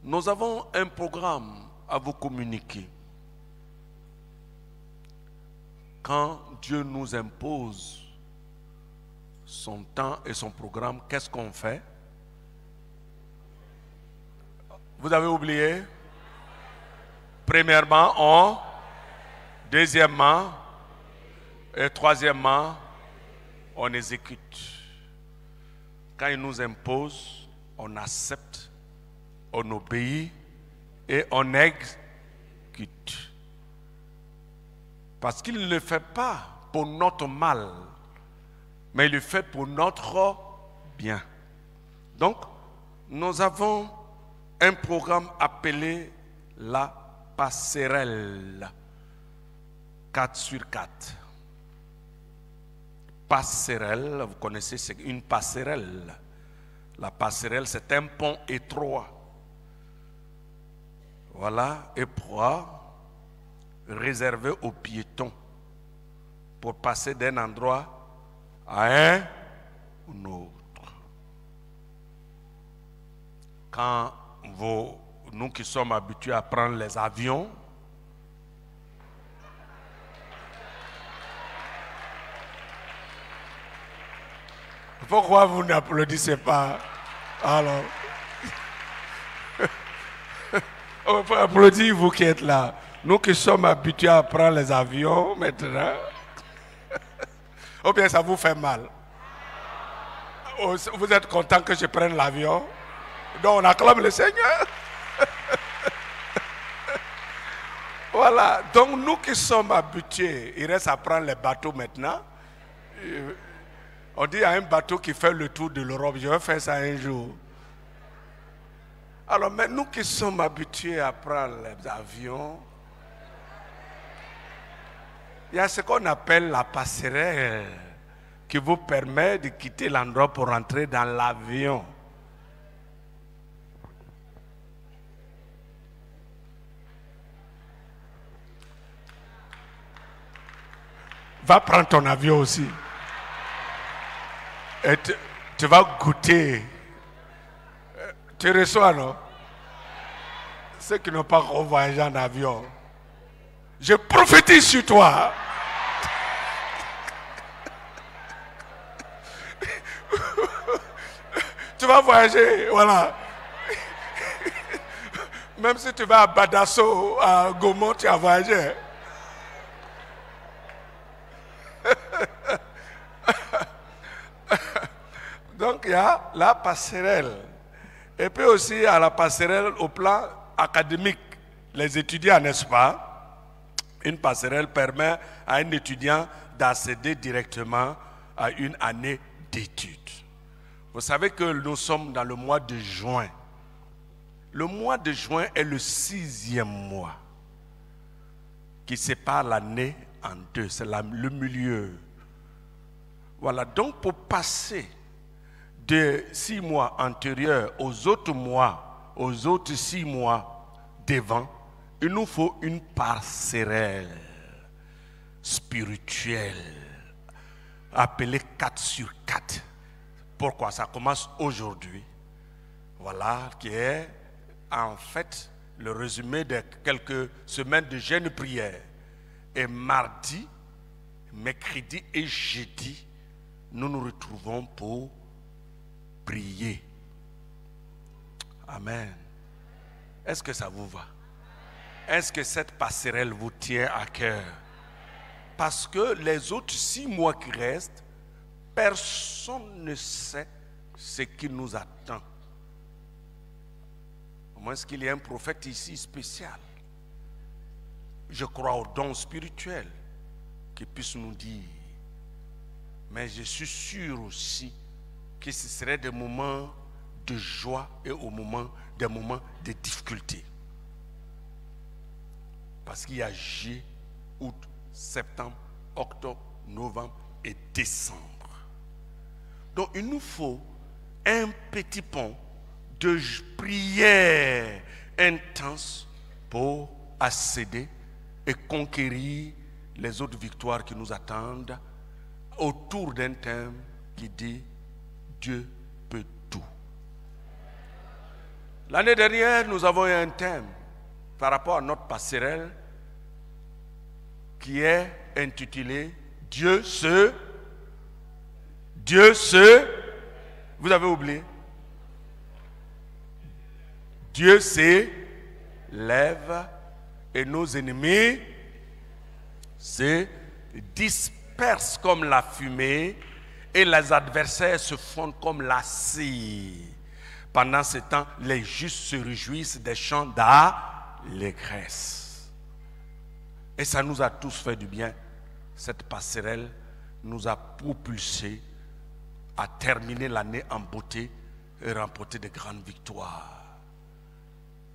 Nous avons un programme à vous communiquer. Quand Dieu nous impose son temps et son programme, qu'est-ce qu'on fait? Vous avez oublié? Premièrement, deuxièmement et troisièmement, on exécute. Quand il nous impose, on accepte, on obéit et on exécute. Parce qu'il ne le fait pas pour notre mal, mais il le fait pour notre bien. Donc, nous avons un programme appelé la passerelle. 4 sur 4. Passerelle, vous connaissez, c'est une passerelle. La passerelle, c'est un pont étroit. Voilà, étroit, réservé aux piétons pour passer d'un endroit à un autre. Quand nous qui sommes habitués à prendre les avions, pourquoi vous n'applaudissez pas? Alors, on peut applaudir vous qui êtes là. Nous qui sommes habitués à prendre les avions maintenant, ou bien ça vous fait mal? Vous êtes content que je prenne l'avion? Donc on acclame le Seigneur. Voilà, donc nous qui sommes habitués, il reste à prendre les bateaux maintenant. On dit il y a un bateau qui fait le tour de l'Europe, je vais faire ça un jour. Alors, mais nous qui sommes habitués à prendre les avions, il y a ce qu'on appelle la passerelle qui vous permet de quitter l'endroit pour rentrer dans l'avion. Va prendre ton avion aussi. Et tu vas goûter. Tu reçois, non? Ceux qui n'ont pas voyagé en avion. Je prophétise sur toi. Tu vas voyager, voilà. Même si tu vas à Badasso, à Gaumont, tu as voyagé. Donc il y a la passerelle. Et puis aussi à la passerelle au plan académique. Les étudiants, n'est-ce pas? Une passerelle permet à un étudiant d'accéder directement à une année d'études. Vous savez que nous sommes dans le mois de juin. Le mois de juin est le 6e mois qui sépare l'année en deux. C'est le milieu. Voilà, donc pour passer de 6 mois antérieurs aux autres mois, aux autres 6 mois devant, il nous faut une passerelle spirituelle appelée 4 sur 4. Pourquoi? Ça commence aujourd'hui. Voilà, qui est en fait le résumé de quelques semaines de jeûne prière. Et mardi, mercredi et jeudi, nous nous retrouvons pour prier. Amen. Est-ce que ça vous va? Est-ce que cette passerelle vous tient à cœur? Parce que les autres 6 mois qui restent, personne ne sait ce qui nous attend. Au moins qu'il y ait un prophète ici spécial. Je crois aux dons spirituels qui puissent nous dire. Mais je suis sûr aussi que ce serait des moments de joie et des moments de difficulté. Parce qu'il y a juillet, août, septembre, octobre, novembre et décembre. Donc il nous faut un petit pont de prière intense pour accéder et conquérir les autres victoires qui nous attendent autour d'un thème qui dit Dieu peut tout. L'année dernière, nous avons eu un thème par rapport à notre passerelle qui est intitulé Dieu se... Vous avez oublié? Dieu s'élève et nos ennemis se dispersent comme la fumée et les adversaires se fondent comme la cire. Pendant ce temps, les justes se réjouissent des chants d'allégresse. Et ça nous a tous fait du bien. Cette passerelle nous a propulsés à terminer l'année en beauté et remporter de grandes victoires.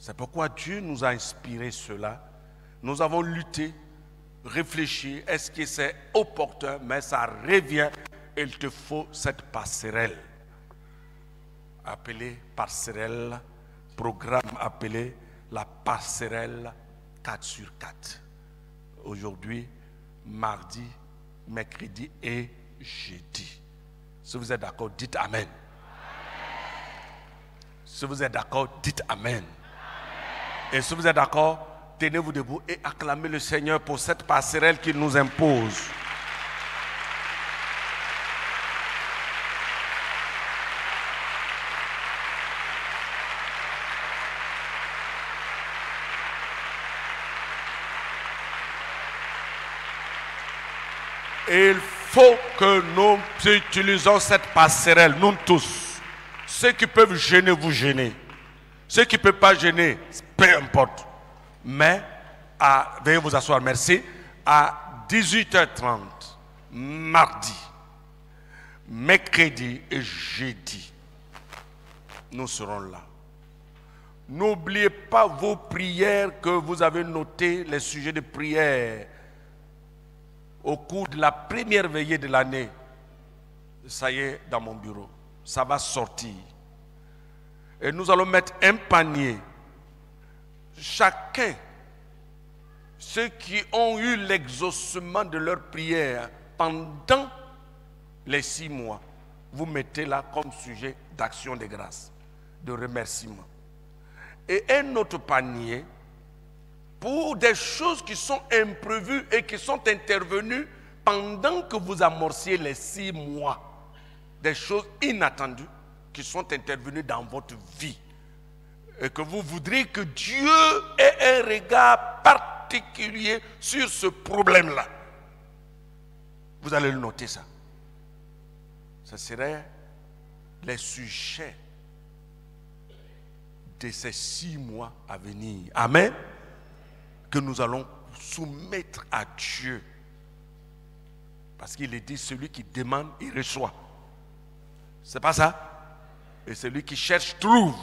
C'est pourquoi Dieu nous a inspiré cela. Nous avons lutté, réfléchi, est-ce que c'est opportun, mais ça revient, il te faut cette passerelle. Appelée passerelle, programme appelé la passerelle 4x4. Aujourd'hui, mardi, mercredi et jeudi. Si vous êtes d'accord, dites Amen. Si vous êtes d'accord, dites Amen. Et si vous êtes d'accord, tenez-vous debout et acclamez le Seigneur pour cette passerelle qu'il nous impose. Il faut que nous utilisons cette passerelle, nous tous. Ceux qui peuvent gêner, vous gênez. Ceux qui ne peuvent pas gêner, peu importe. Mais, veuillez vous asseoir, merci. À 18h30, mardi, mercredi et jeudi, nous serons là. N'oubliez pas vos prières que vous avez notées, les sujets de prière. Au cours de la première veillée de l'année, ça y est, dans mon bureau, ça va sortir. Et nous allons mettre un panier. Chacun, ceux qui ont eu l'exaucement de leur prière pendant les 6 mois, vous mettez là comme sujet d'action de grâce, de remerciement. Et un autre panier, pour des choses qui sont imprévues et qui sont intervenues pendant que vous amorciez les 6 mois. Des choses inattendues qui sont intervenues dans votre vie. Et que vous voudriez que Dieu ait un regard particulier sur ce problème-là. Vous allez le noter ça. Ce serait les sujets de ces 6 mois à venir. Amen. Que nous allons soumettre à Dieu. Parce qu'il est dit, celui qui demande, il reçoit. C'est pas ça? Et celui qui cherche, trouve.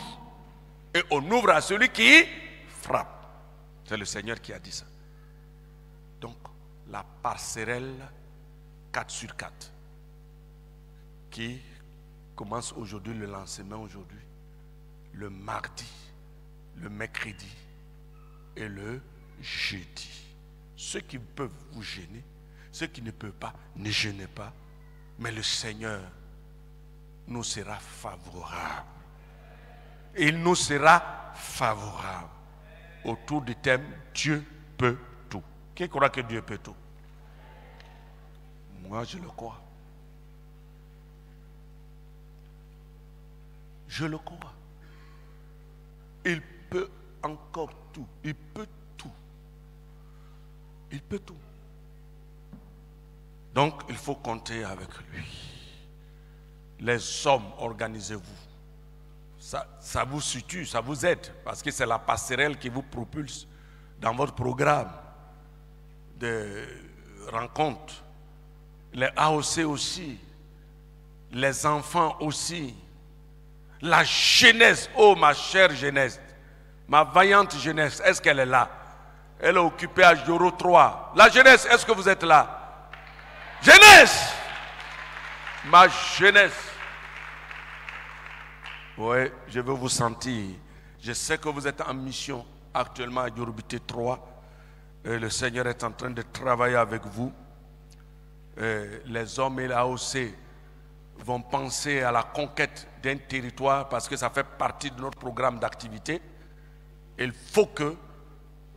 Et on ouvre à celui qui frappe. C'est le Seigneur qui a dit ça. Donc, la passerelle 4x4 qui commence aujourd'hui, le lancement aujourd'hui, le mardi, le mercredi et le jeudi. Ceux qui peuvent vous gêner, ceux qui ne peuvent pas, ne gênez pas. Mais le Seigneur nous sera favorable. Il nous sera favorable. Autour du thème, Dieu peut tout. Qui croit que Dieu peut tout? Moi, je le crois. Je le crois. Il peut encore tout. Il peut tout. Il peut tout. Donc, il faut compter avec lui. Les hommes, organisez-vous. Ça vous situe, ça vous aide, parce que c'est la passerelle qui vous propulse dans votre programme de rencontres. Les AOC aussi, les enfants aussi, la jeunesse, oh ma chère jeunesse, ma vaillante jeunesse, est-ce qu'elle est là? Elle est occupée à Joro 3. La jeunesse, est-ce que vous êtes là? Jeunesse! Ma jeunesse. Oui, je veux vous sentir. Je sais que vous êtes en mission actuellement à Yorubité 3. Et le Seigneur est en train de travailler avec vous. Et les hommes et la AOC vont penser à la conquête d'un territoire parce que ça fait partie de notre programme d'activité. Il faut que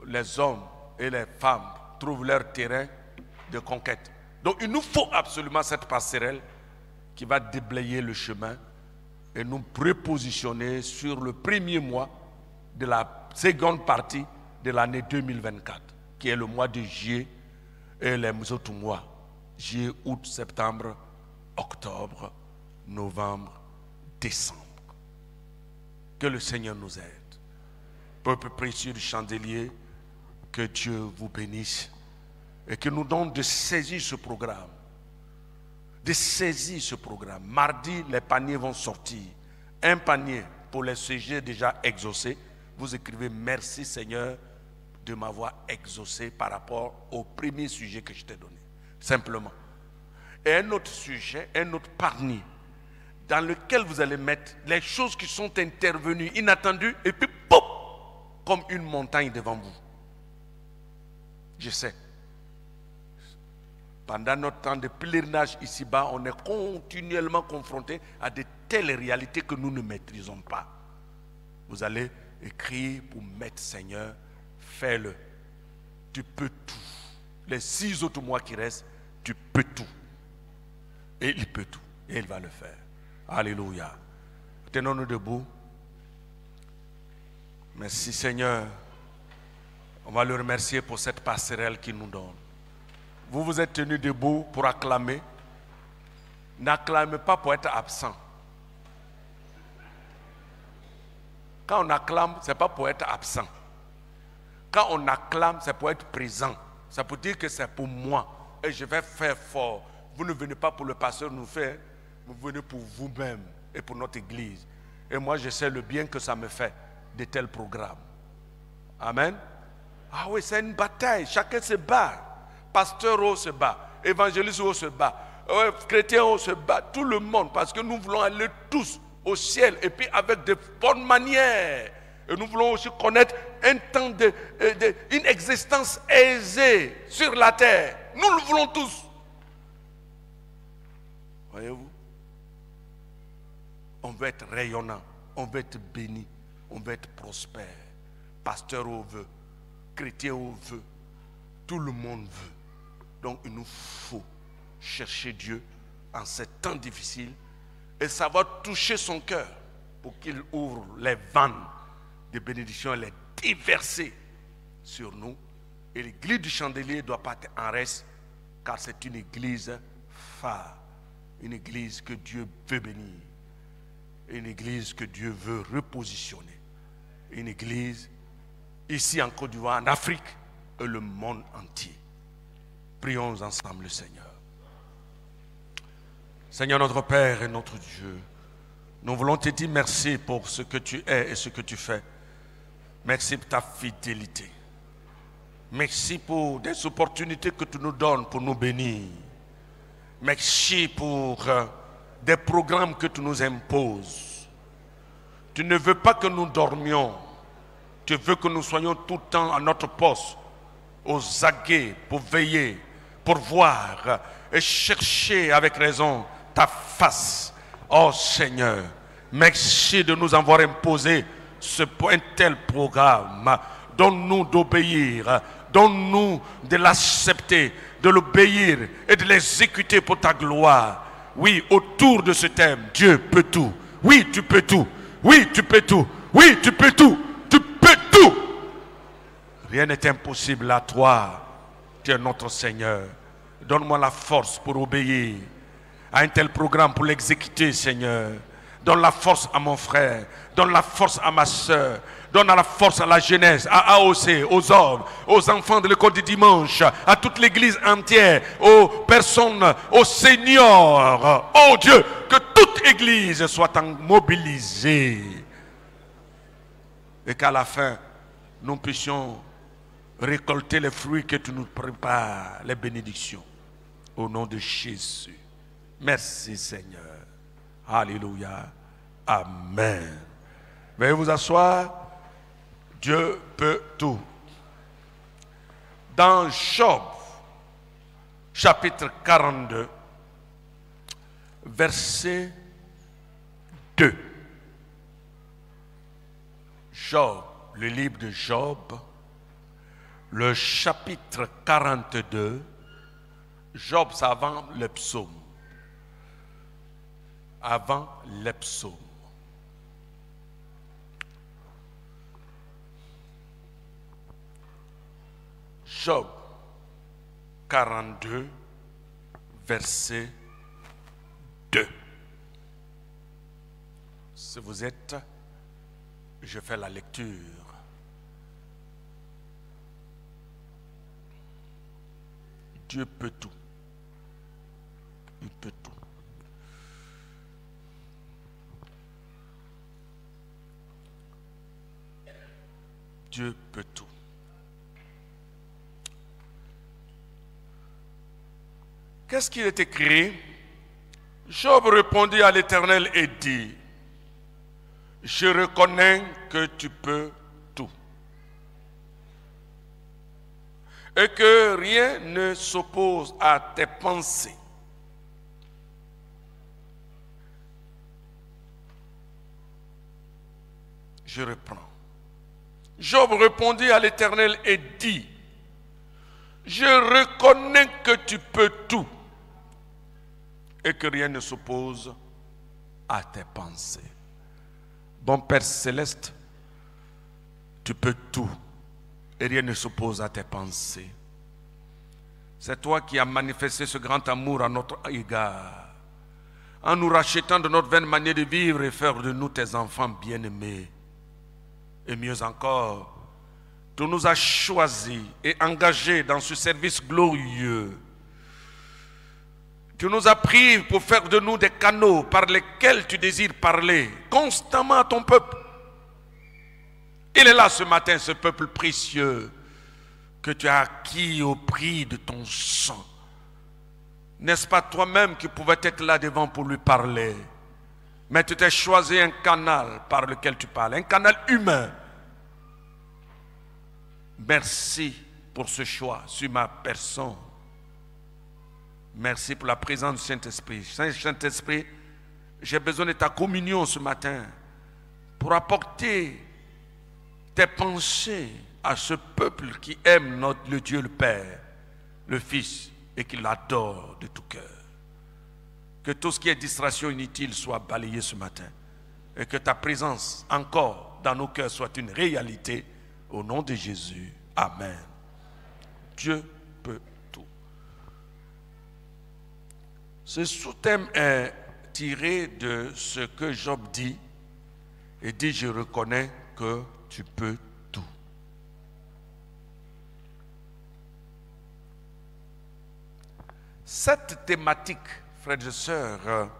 les hommes et les femmes trouvent leur terrain de conquête. Donc il nous faut absolument cette passerelle qui va déblayer le chemin et nous prépositionner sur le premier mois de la seconde partie de l'année 2024, qui est le mois de juillet et les autres mois, juillet, août, septembre, octobre, novembre, décembre. Que le Seigneur nous aide. Peuple précieux du chandelier, que Dieu vous bénisse et que nous donne de saisir ce programme. De saisir ce programme. Mardi, les paniers vont sortir. Un panier pour les sujets déjà exaucés. Vous écrivez merci Seigneur de m'avoir exaucé par rapport au premier sujet que je t'ai donné. Simplement. Et un autre sujet, un autre panier dans lequel vous allez mettre les choses qui sont intervenues, inattendues, et puis pop, comme une montagne devant vous. Je sais. Pendant notre temps de pèlerinage ici-bas, on est continuellement confronté à de telles réalités que nous ne maîtrisons pas. Vous allez écrire pour mettre Seigneur, fais-le. Tu peux tout. Les 6 autres mois qui restent, tu peux tout. Et il peut tout. Et il va le faire. Alléluia. Tenons-nous debout. Merci Seigneur. On va le remercier pour cette passerelle qu'il nous donne. Vous vous êtes tenus debout pour acclamer. N'acclamez pas pour être absent. Quand on acclame, ce n'est pas pour être absent. Quand on acclame, c'est pour être présent. Ça peut dire que c'est pour moi. Et je vais faire fort. Vous ne venez pas pour le pasteur nous faire. Vous venez pour vous-même et pour notre église. Et moi, je sais le bien que ça me fait de tels programmes. Amen. Ah oui, c'est une bataille. Chacun se bat. Pasteur se bat. Évangéliste se bat. Chrétien se bat. Tout le monde. Parce que nous voulons aller tous au ciel. Et puis avec de bonnes manières. Et nous voulons aussi connaître un temps une existence aisée sur la terre. Nous le voulons tous. Voyez-vous? On veut être rayonnant. On veut être béni. On veut être prospère. Pasteur au veut. Chrétien au veut. Tout le monde veut. Donc il nous faut chercher Dieu en ces temps difficiles et savoir toucher son cœur pour qu'il ouvre les vannes de bénédiction et les déverser sur nous. Et l'église du chandelier ne doit pas être en reste, car c'est une église phare, une église que Dieu veut bénir, une église que Dieu veut repositionner, une église ici en Côte d'Ivoire, en Afrique et le monde entier. Prions ensemble le Seigneur. Seigneur notre Père et notre Dieu, nous voulons te dire merci pour ce que tu es et ce que tu fais. Merci pour ta fidélité. Merci pour des opportunités que tu nous donnes pour nous bénir. Merci pour des programmes que tu nous imposes. Tu ne veux pas que nous dormions. Tu veux que nous soyons tout le temps à notre poste, aux aguets, pour veiller, pour voir et chercher avec raison ta face. Oh Seigneur, merci de nous avoir imposé un tel programme. Donne-nous d'obéir, donne-nous de l'accepter, de l'obéir et de l'exécuter pour ta gloire. Oui, autour de ce thème, Dieu peut tout. Oui, tu peux tout. Oui, tu peux tout. Oui, tu peux tout. Tu peux tout. Rien n'est impossible à toi. Tu es notre Seigneur. Donne-moi la force pour obéir à un tel programme, pour l'exécuter, Seigneur. Donne la force à mon frère. Donne la force à ma soeur. Donne la force à la jeunesse, à AOC, aux hommes, aux enfants de l'école du dimanche, à toute l'église entière, aux personnes, aux seniors. Oh Dieu, que toute église soit mobilisée. Et qu'à la fin, nous puissions récolter les fruits que tu nous prépares, les bénédictions. Au nom de Jésus. Merci Seigneur. Alléluia. Amen. Veuillez vous asseoir. Dieu peut tout. Dans Job, chapitre 42, verset 2. Job, le livre de Job, le chapitre 42. Job, c'est avant les psaumes. Avant les psaumes. Job 42, verset 2. Si vous êtes, je fais la lecture. Dieu peut tout. Il peut tout. Dieu peut tout. Qu'est-ce qu'il est écrit? Job répondit à l'Éternel et dit, je reconnais que tu peux tout et que rien ne s'oppose à tes pensées. Je reprends. Job répondit à l'Éternel et dit, je reconnais que tu peux tout et que rien ne s'oppose à tes pensées. Bon Père Céleste, tu peux tout et rien ne s'oppose à tes pensées. C'est toi qui as manifesté ce grand amour à notre égard, en nous rachetant de notre vaine manière de vivre et faire de nous tes enfants bien-aimés. Et mieux encore, tu nous as choisis et engagés dans ce service glorieux. Tu nous as pris pour faire de nous des canaux par lesquels tu désires parler constamment à ton peuple. Il est là ce matin, ce peuple précieux que tu as acquis au prix de ton sang. N'est-ce pas toi-même qui pouvais être là devant pour lui parler? Mais tu t'es choisi un canal par lequel tu parles, un canal humain. Merci pour ce choix sur ma personne. Merci pour la présence du Saint-Esprit. Saint-Esprit, j'ai besoin de ta communion ce matin pour apporter tes pensées à ce peuple qui aime le Dieu le Père, le Fils et qui l'adore de tout cœur. Que tout ce qui est distraction inutile soit balayé ce matin et que ta présence encore dans nos cœurs soit une réalité au nom de Jésus. Amen. Dieu peut tout. Ce sous-thème est tiré de ce que Job dit et dit, je reconnais que tu peux tout. Cette thématique, frères et sœurs,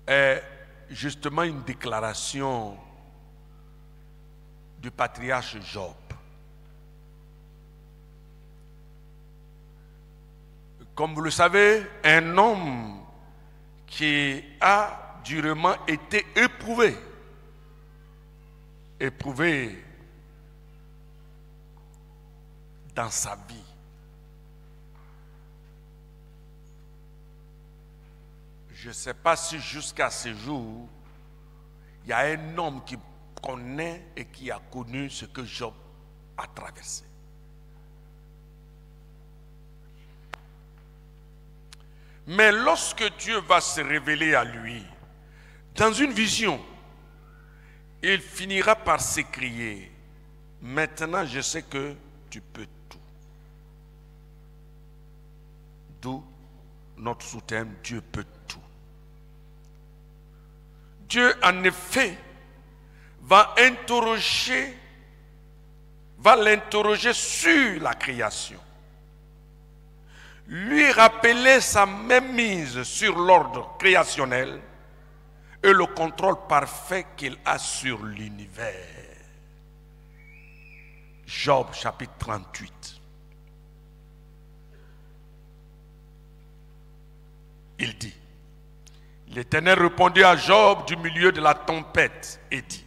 est justement une déclaration du patriarche Job. Comme vous le savez, un homme qui a durement été éprouvé dans sa vie. Je ne sais pas si jusqu'à ce jour, il y a un homme qui connaît et qui a connu ce que Job a traversé. Mais lorsque Dieu va se révéler à lui, dans une vision, il finira par s'écrier, maintenant je sais que tu peux tout. D'où notre sous-thème, Dieu peut tout. Dieu en effet va l'interroger sur la création. Lui rappeler sa mainmise sur l'ordre créationnel et le contrôle parfait qu'il a sur l'univers. Job chapitre 38. Il dit, l'Éternel répondit à Job du milieu de la tempête et dit,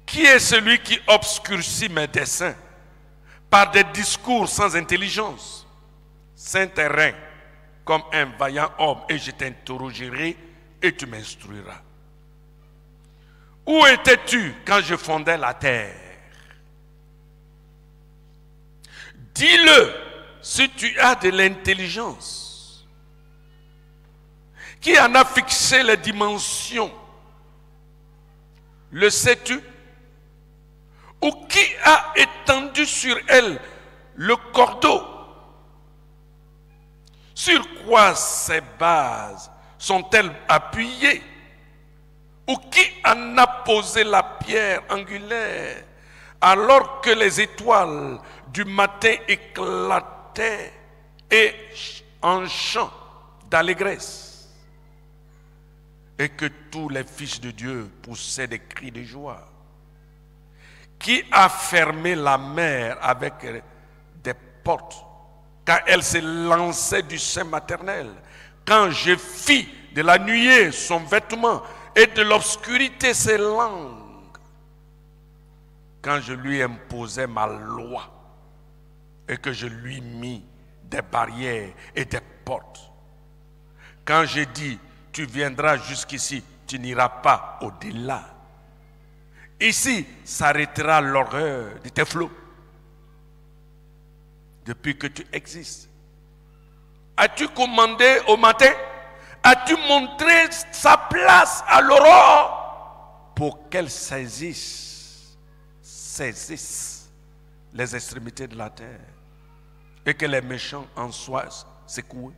qui est celui qui obscurcit mes desseins par des discours sans intelligence? Saint terrain, comme un vaillant homme et je t'interrogerai et tu m'instruiras. Où étais-tu quand je fondais la terre? Dis-le si tu as de l'intelligence. Qui en a fixé les dimensions? Le sais-tu? Ou qui a étendu sur elle le cordeau? Sur quoi ces bases sont-elles appuyées? Ou qui en a posé la pierre angulaire alors que les étoiles du matin éclataient et en chant d'allégresse et que tous les fils de Dieu poussaient des cris de joie? Qui a fermé la mer avec des portes quand elle s'est lancée du sein maternel? Quand je fis de la nuée son vêtement et de l'obscurité ses langues, quand je lui imposais ma loi et que je lui mis des barrières et des portes, quand je dis tu viendras jusqu'ici, tu n'iras pas au-delà. Ici s'arrêtera l'horreur de tes flots. Depuis que tu existes, as-tu commandé au matin? As-tu montré sa place à l'aurore pour qu'elle saisisse les extrémités de la terre et que les méchants en soient secoués?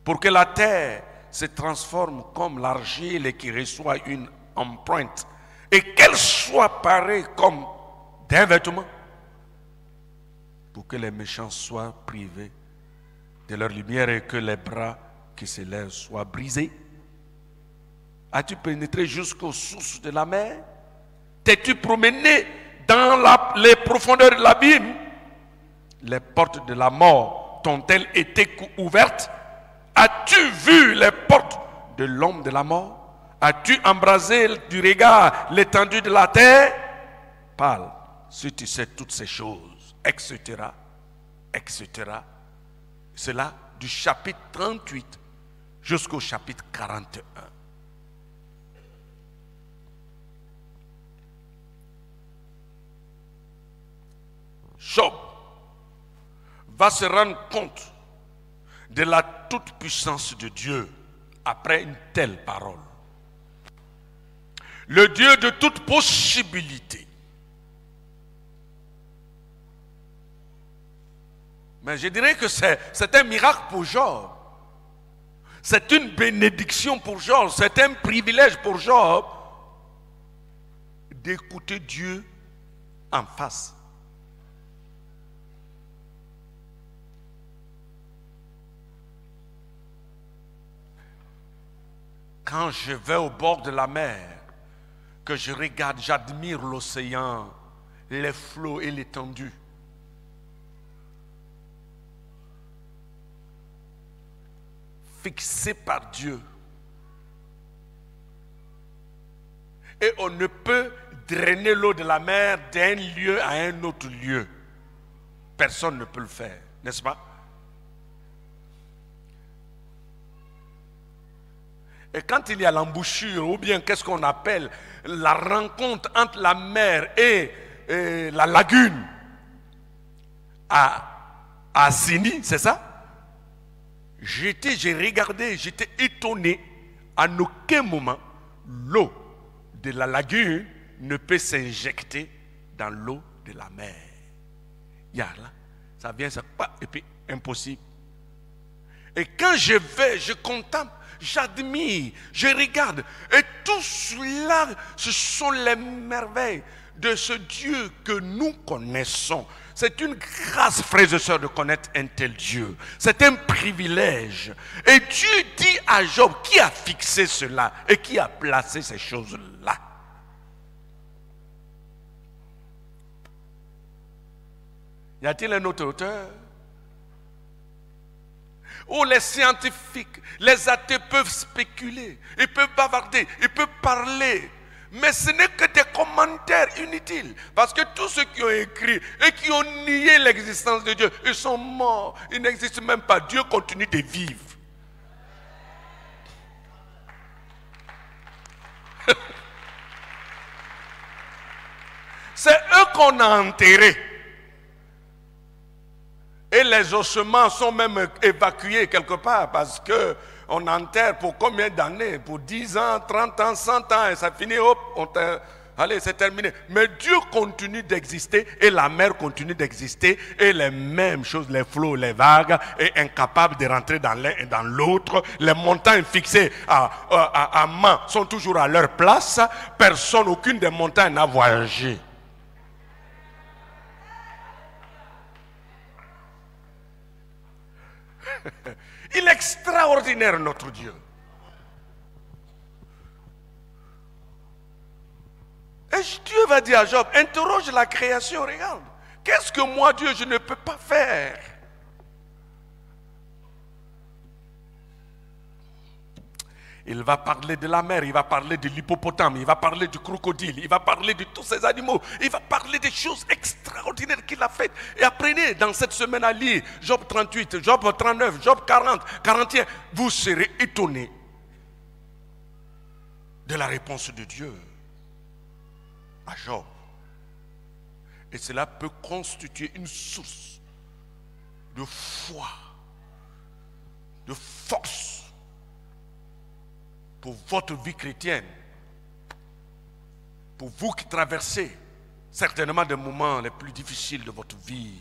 Pour que la terre se transforme comme l'argile et qui reçoit une empreinte et qu'elle soit parée comme d'un vêtement, pour que les méchants soient privés de leur lumière et que les bras qui se lèvent soient brisés. As-tu pénétré jusqu'aux sources de la mer? T'es-tu promené dans les profondeurs de l'abîme? Les portes de la mort t'ont-elles été ouvertes? As-tu vu les portes de l'homme de la mort? As-tu embrasé du regard l'étendue de la terre? Parle, si tu sais toutes ces choses, etc., etc. Cela du chapitre 38 jusqu'au chapitre 41. Job va se rendre compte de la toute-puissance de Dieu après une telle parole. Le Dieu de toute possibilité. Mais je dirais que c'est un miracle pour Job. C'est une bénédiction pour Job. C'est un privilège pour Job d'écouter Dieu en face. Quand je vais au bord de la mer, que je regarde, j'admire l'océan, les flots et l'étendue. Fixé par Dieu. Et on ne peut drainer l'eau de la mer d'un lieu à un autre lieu. Personne ne peut le faire, n'est-ce pas? Et quand il y a l'embouchure, ou bien qu'est-ce qu'on appelle la rencontre entre la mer et la lagune à Sini, c'est ça? J'ai regardé, j'étais étonné. À aucun moment, l'eau de la lagune ne peut s'injecter dans l'eau de la mer. Il y a là, ça vient, ça part, et puis impossible. Et quand je vais, je contemple, j'admire, je regarde. Et tout cela, ce sont les merveilles de ce Dieu que nous connaissons. C'est une grâce, frères et sœurs, de connaître un tel Dieu. C'est un privilège. Et Dieu dit à Job, qui a fixé cela et qui a placé ces choses-là? Y a-t-il un autre auteur? Oh, les scientifiques, les athées peuvent spéculer, ils peuvent bavarder, ils peuvent parler. Mais ce n'est que des commentaires inutiles. Parce que tous ceux qui ont écrit et qui ont nié l'existence de Dieu, ils sont morts. Ils n'existent même pas. Dieu continue de vivre. C'est eux qu'on a enterrés. Et les ossements sont même évacués quelque part parce qu'on enterre pour combien d'années? Pour 10 ans, 30 ans, 100 ans et ça finit, hop, allez, c'est terminé. Mais Dieu continue d'exister et la mer continue d'exister et les mêmes choses, les flots, les vagues, est incapables de rentrer dans l'un et dans l'autre. Les montagnes fixées à main sont toujours à leur place. Personne, aucune des montagnes n'a voyagé. Il est extraordinaire notre Dieu. Et Dieu va dire à Job, interroge la création, regarde. Qu'est-ce que moi, Dieu, je ne peux pas faire? Il va parler de la mer, il va parler de l'hippopotame, il va parler du crocodile, il va parler de tous ces animaux, il va parler des choses extraordinaires qu'il a faites. Et apprenez dans cette semaine à lire Job 38, Job 39, Job 40, 41. Vous serez étonnés de la réponse de Dieu à Job. Et cela peut constituer une source de foi, de force pour votre vie chrétienne, pour vous qui traversez certainement des moments les plus difficiles de votre vie,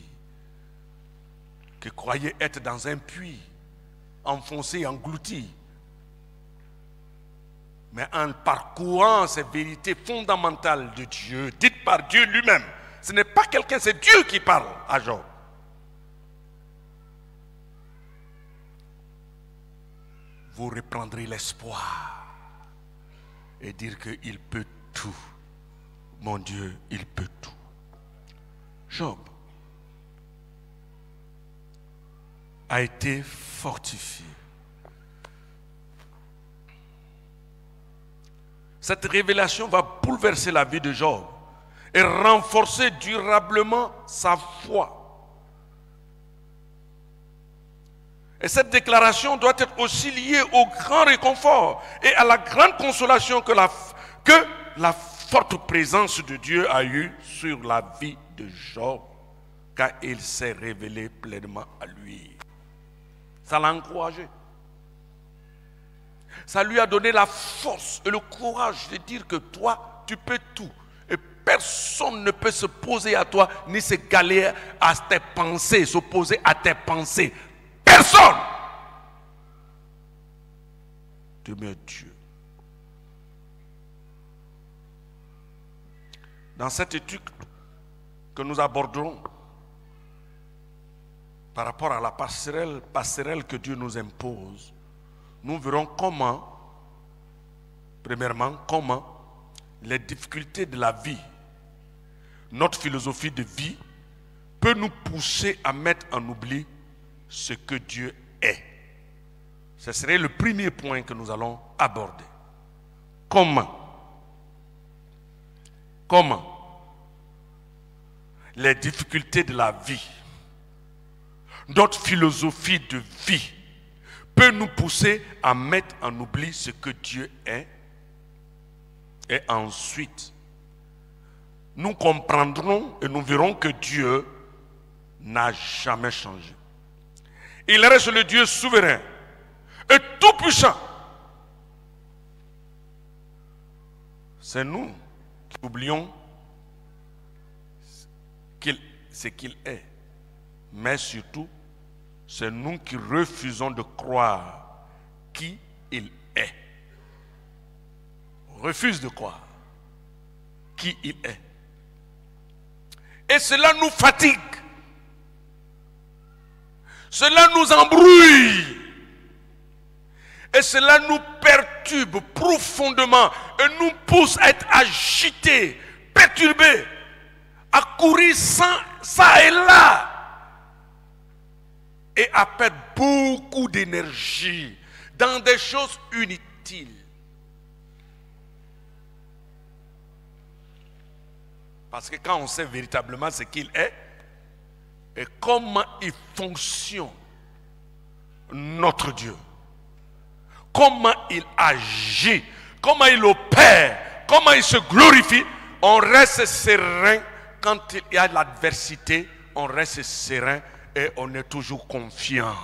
que croyez être dans un puits, enfoncé, englouti. Mais en parcourant ces vérités fondamentales de Dieu, dites par Dieu lui-même, ce n'est pas quelqu'un, c'est Dieu qui parle à Job. Vous reprendrez l'espoir et dire qu'il peut tout. Mon Dieu, il peut tout. Job a été fortifié. Cette révélation va bouleverser la vie de Job et renforcer durablement sa foi. Et cette déclaration doit être aussi liée au grand réconfort et à la grande consolation que la forte présence de Dieu a eue sur la vie de Job, car il s'est révélé pleinement à lui. Ça l'a encouragé. Ça lui a donné la force et le courage de dire que toi, tu peux tout. Et personne ne peut se poser à toi, ni se galer à tes pensées, s'opposer à tes pensées. Personne. Demeure Dieu. Dans cette étude que nous aborderons par rapport à la passerelle que Dieu nous impose, nous verrons premièrement, comment les difficultés de la vie, notre philosophie de vie, peut nous pousser à mettre en oubli ce que Dieu est. Ce serait le premier point que nous allons aborder. Comment les difficultés de la vie, notre philosophie de vie, peut nous pousser à mettre en oubli ce que Dieu est. Et ensuite, nous comprendrons et nous verrons que Dieu n'a jamais changé. Il reste le Dieu souverain et tout-puissant. C'est nous qui oublions ce qu'il est. Mais surtout, c'est nous qui refusons de croire qui il est. On refuse de croire qui il est. Et cela nous fatigue. Cela nous embrouille. Et cela nous perturbe profondément et nous pousse à être agités, perturbés, à courir ça et là et à perdre beaucoup d'énergie dans des choses inutiles. Parce que quand on sait véritablement ce qu'il est et comment il fonctionne, notre Dieu, comment il agit, comment il opère, comment il se glorifie, on reste serein quand il y a de l'adversité, on reste serein et on est toujours confiant.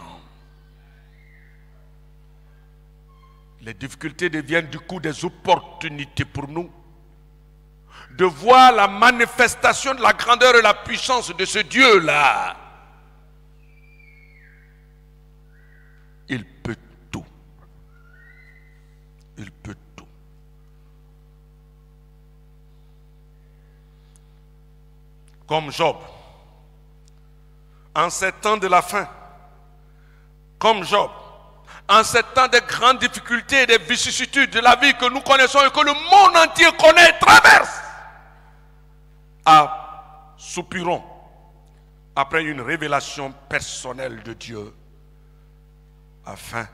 Les difficultés deviennent du coup des opportunités pour nous de voir la manifestation de la grandeur et la puissance de ce Dieu-là. Il peut tout. Il peut tout. Comme Job, en ces temps de la faim, comme Job, en ces temps de grandes difficultés et de vicissitudes de la vie que nous connaissons et que le monde entier connaît et traverse, soupirons après une révélation personnelle de Dieu afin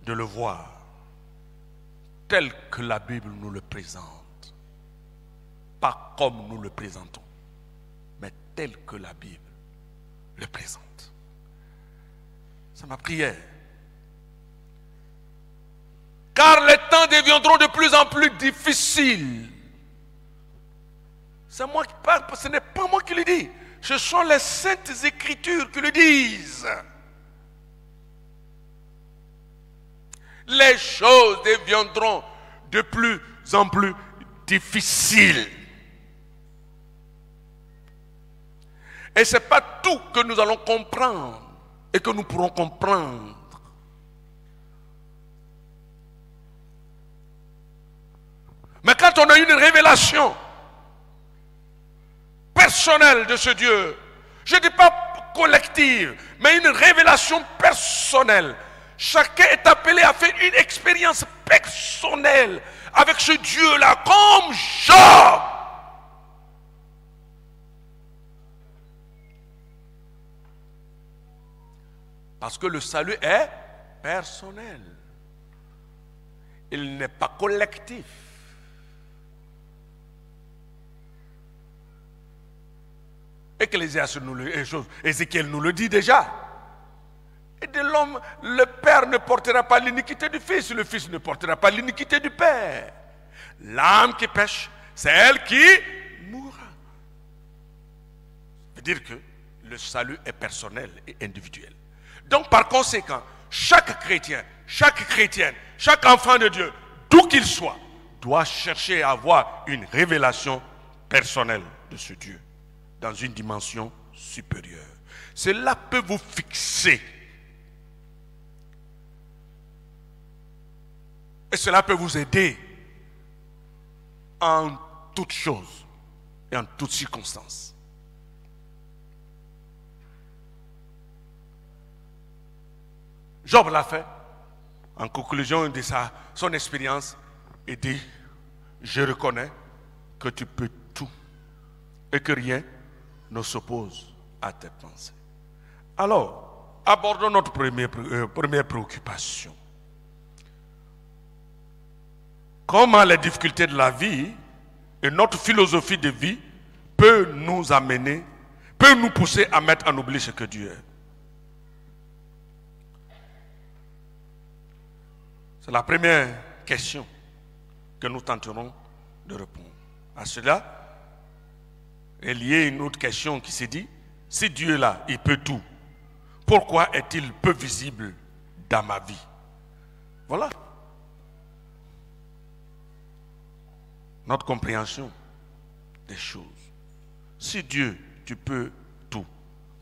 de le voir tel que la Bible nous le présente, pas comme nous le présentons, mais tel que la Bible le présente. C'est ma prière. Car les temps deviendront de plus en plus difficiles. C'est moi qui parle, ce n'est pas moi qui le dis. Ce sont les saintes écritures qui le disent. Les choses deviendront de plus en plus difficiles. Et ce n'est pas tout que nous allons comprendre et que nous pourrons comprendre. Mais quand on a une révélation personnelle de ce Dieu, je ne dis pas collective, mais une révélation personnelle. Chacun est appelé à faire une expérience personnelle avec ce Dieu-là, comme Job. Parce que le salut est personnel. Il n'est pas collectif. Ézéchiel nous le dit déjà. Et de l'homme, le Père ne portera pas l'iniquité du Fils, le Fils ne portera pas l'iniquité du Père. L'âme qui pêche, c'est elle qui mourra. Ça veut dire que le salut est personnel et individuel. Donc par conséquent, chaque chrétien, chaque chrétienne, chaque enfant de Dieu, d'où qu'il soit, doit chercher à avoir une révélation personnelle de ce Dieu dans une dimension supérieure. Cela peut vous fixer. Et cela peut vous aider en toutes choses et en toutes circonstances. Job l'a fait en conclusion de son expérience et dit: je reconnais que tu peux tout et que rien ne s'oppose à tes pensées. Alors, abordons notre première préoccupation. Comment les difficultés de la vie et notre philosophie de vie peut nous amener, peut nous pousser à mettre en oubli ce que Dieu est. C'est la première question que nous tenterons de répondre. À cela est liée une autre question qui se dit: si Dieu est là, il peut tout, pourquoi est-il peu visible dans ma vie? Voilà notre compréhension des choses. Si Dieu, tu peux tout,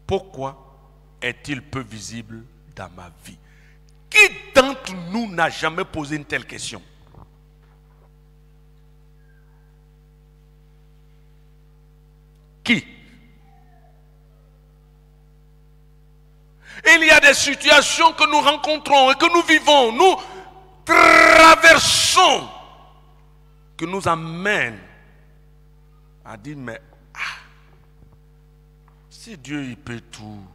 pourquoi est-il peu visible dans ma vie? Qui d'entre nous n'a jamais posé une telle question? Qui? Il y a des situations que nous rencontrons et que nous vivons, nous traversons, qui nous amènent à dire: mais si Dieu il peut tout,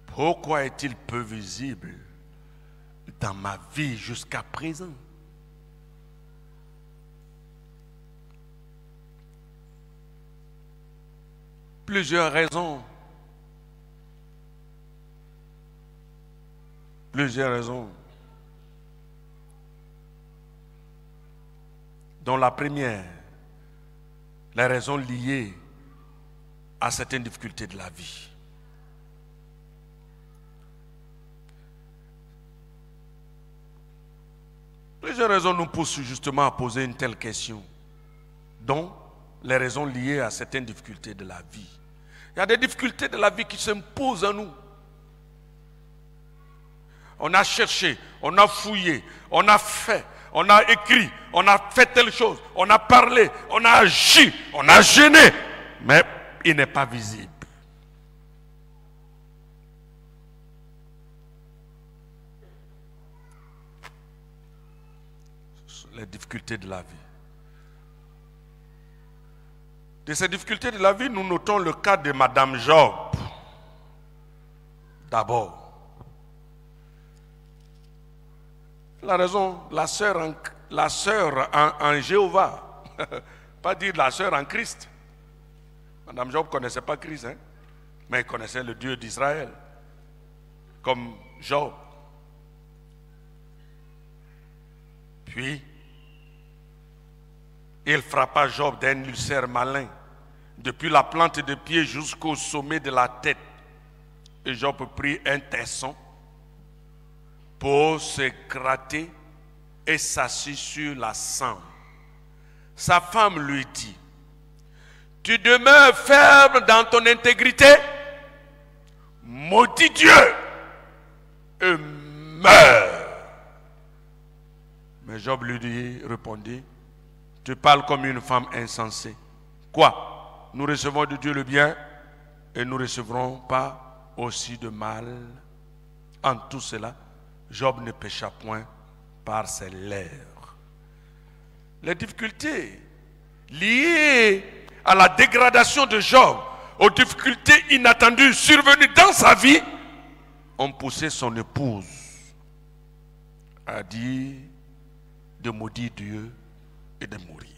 pourquoi est-il peu visible dans ma vie jusqu'à présent? Plusieurs raisons. Plusieurs raisons. Dont la première, les raisons liées à certaines difficultés de la vie. Plusieurs raisons nous poussent justement à poser une telle question, dont les raisons liées à certaines difficultés de la vie. Il y a des difficultés de la vie qui s'imposent à nous. On a cherché, on a fouillé, on a fait, on a écrit, on a fait telle chose, on a parlé, on a agi, on a gêné, mais il n'est pas visible. Les difficultés de la vie. De ces difficultés de la vie, nous notons le cas de Madame Job. D'abord. La raison, la sœur en Jéhovah, pas dire la sœur en Christ. Madame Job ne connaissait pas Christ, hein, mais elle connaissait le Dieu d'Israël, comme Job. Puis, il frappa Job d'un ulcère malin, depuis la plante des pieds jusqu'au sommet de la tête. Et Job prit un tesson pour se gratter et s'assit sur la cendre. Sa femme lui dit, « Tu demeures ferme dans ton intégrité, maudis Dieu et meurs. » Mais Job lui répondit, « Tu parles comme une femme insensée. Quoi? Nous recevons de Dieu le bien et nous ne recevrons pas aussi de mal. » En tout cela, Job ne pécha point par ses lèvres. Les difficultés liées à la dégradation de Job, aux difficultés inattendues survenues dans sa vie, ont poussé son épouse à dire de maudire Dieu et de mourir.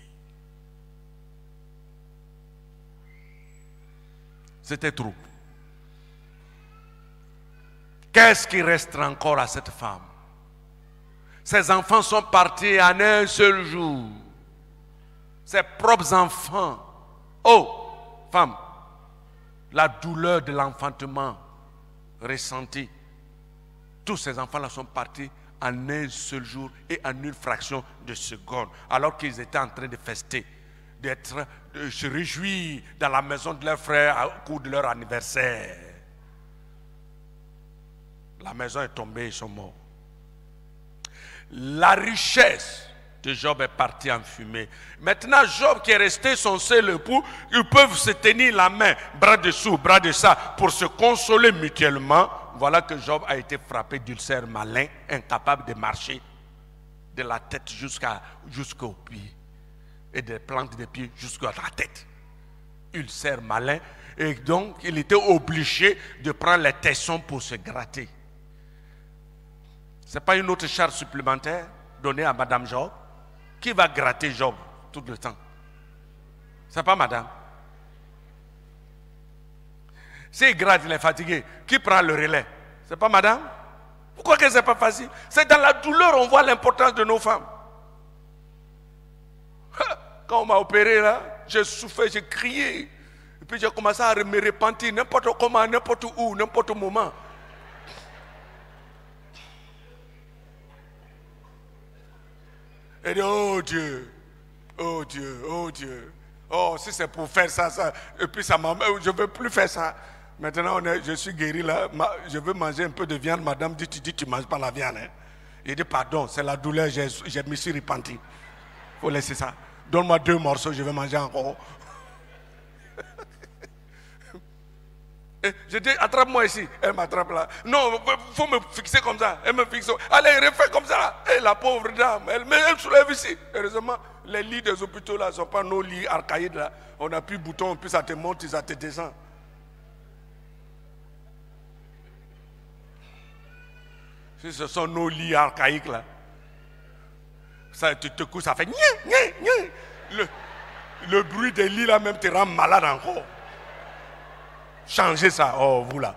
C'était trop. Qu'est-ce qui reste encore à cette femme? Ses enfants sont partis en un seul jour. Ses propres enfants. Oh, femme, la douleur de l'enfantement ressentie. Tous ces enfants-là sont partis en un seul jour et en une fraction de seconde, alors qu'ils étaient en train de fester, de se réjouir dans la maison de leur frère au cours de leur anniversaire. La maison est tombée, ils sont morts. La richesse de Job est partie en fumée. Maintenant, Job qui est resté son seul époux, ils peuvent se tenir la main, bras dessous, bras de ça, pour se consoler mutuellement. Voilà que Job a été frappé d'ulcère malin, incapable de marcher de la tête jusqu'au pied, et des plantes des pieds jusqu'à la tête. Ulcère malin, et donc il était obligé de prendre les tessons pour se gratter. Ce n'est pas une autre charge supplémentaire donnée à Madame Job? Qui va gratter Job tout le temps? Ce n'est pas Madame. S'il gratte, il est fatigué. Qui prend le relais? Ce n'est pas Madame? Pourquoi que ce n'est pas facile? C'est dans la douleur qu'on voit l'importance de nos femmes. Quand on m'a opéré là, j'ai souffert, j'ai crié. Et puis j'ai commencé à me repentir n'importe comment, n'importe où, n'importe moment. Et dit, oh Dieu, oh Dieu, oh Dieu. Oh, si c'est pour faire ça, ça. Et puis ça m'a... Je ne veux plus faire ça. Maintenant, je suis guéri là. Je veux manger un peu de viande. Madame dit, tu ne manges pas la viande. Hein? Il dit, pardon, c'est la douleur, je me suis repenti. Il faut laisser ça. Donne-moi 2 morceaux, je vais manger encore. Et je dis, attrape-moi ici. Elle m'attrape là. Non, il faut me fixer comme ça. Elle me fixe. Allez, refais comme ça. Et la pauvre dame, elle soulève ici. Heureusement, les lits des hôpitaux là ne sont pas nos lits archaïques là. On n'a plus de bouton, puis ça te monte, ça te descend. Si ce sont nos lits archaïques là, ça te couche, ça fait gna, gna, gna. Le bruit des lits là même te rend malade encore. Changez ça. Oh, vous là.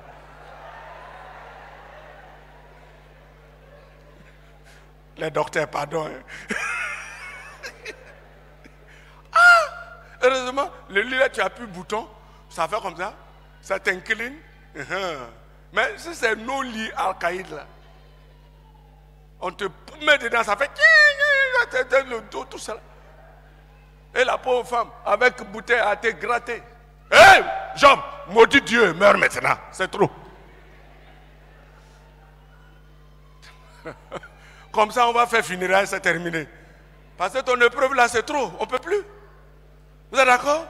Les docteurs, pardon. Heureusement, le lit là, tu as plus de bouton. Ça fait comme ça. Ça t'incline. Mais si c'est nos lits archaïques là, on te met dedans, ça fait le dos, tout ça. Et la pauvre femme, avec bouteille, a été grattée. Hé, Job, maudit Dieu, meurs maintenant. C'est trop. Comme ça, on va faire funérailles, c'est terminé. Parce que ton épreuve là, c'est trop. On ne peut plus. Vous êtes d'accord?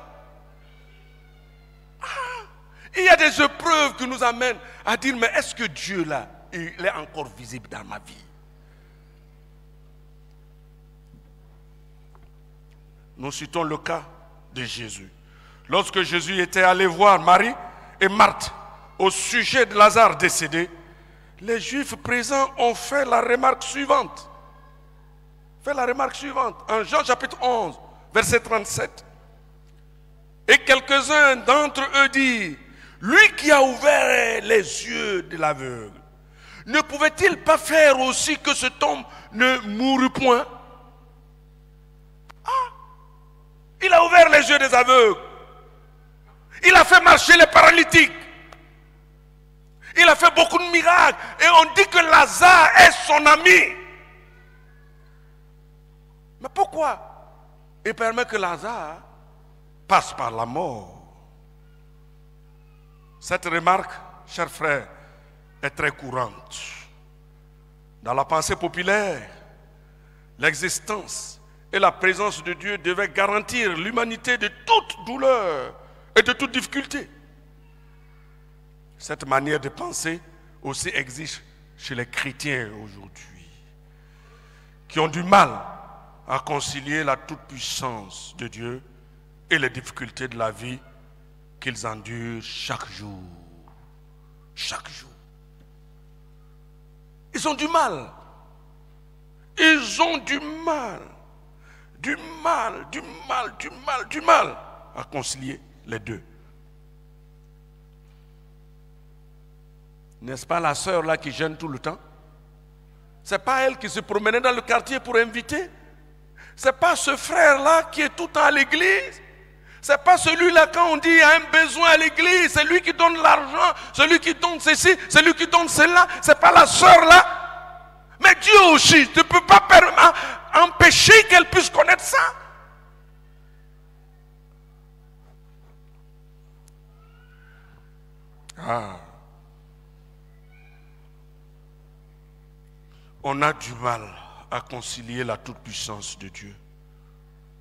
Il y a des épreuves qui nous amènent à dire, mais est-ce que Dieu là, il est encore visible dans ma vie? Nous citons le cas de Jésus. Lorsque Jésus était allé voir Marie et Marthe au sujet de Lazare décédé, les Juifs présents ont fait la remarque suivante. En Jean chapitre 11, verset 37. Et quelques-uns d'entre eux disent, lui qui a ouvert les yeux de l'aveugle, ne pouvait-il pas faire aussi que cet homme ne mourût point? Il a ouvert les yeux des aveugles. Il a fait marcher les paralytiques. Il a fait beaucoup de miracles. Et on dit que Lazare est son ami. Mais pourquoi il permet que Lazare passe par la mort? Cette remarque, chers frères, est très courante. Dans la pensée populaire, l'existence et la présence de Dieu devaient garantir l'humanité de toute douleur et de toute difficulté. Cette manière de penser aussi existe chez les chrétiens aujourd'hui, qui ont du mal à concilier la toute-puissance de Dieu et les difficultés de la vie qu'ils endurent chaque jour. Chaque jour. Ils ont du mal. Ils ont du mal. Du mal à concilier les deux. N'est-ce pas la sœur là qui gêne tout le temps? C'est pas elle qui se promenait dans le quartier pour inviter? C'est pas ce frère là qui est tout le temps à l'église? C'est pas celui-là quand on dit il y a un besoin à l'église, c'est lui qui donne l'argent, celui qui donne ceci, celui qui donne cela? C'est pas la sœur là? Mais Dieu aussi, tu ne peux pas empêcher qu'elle puisse connaître ça. On a du mal à concilier la toute-puissance de Dieu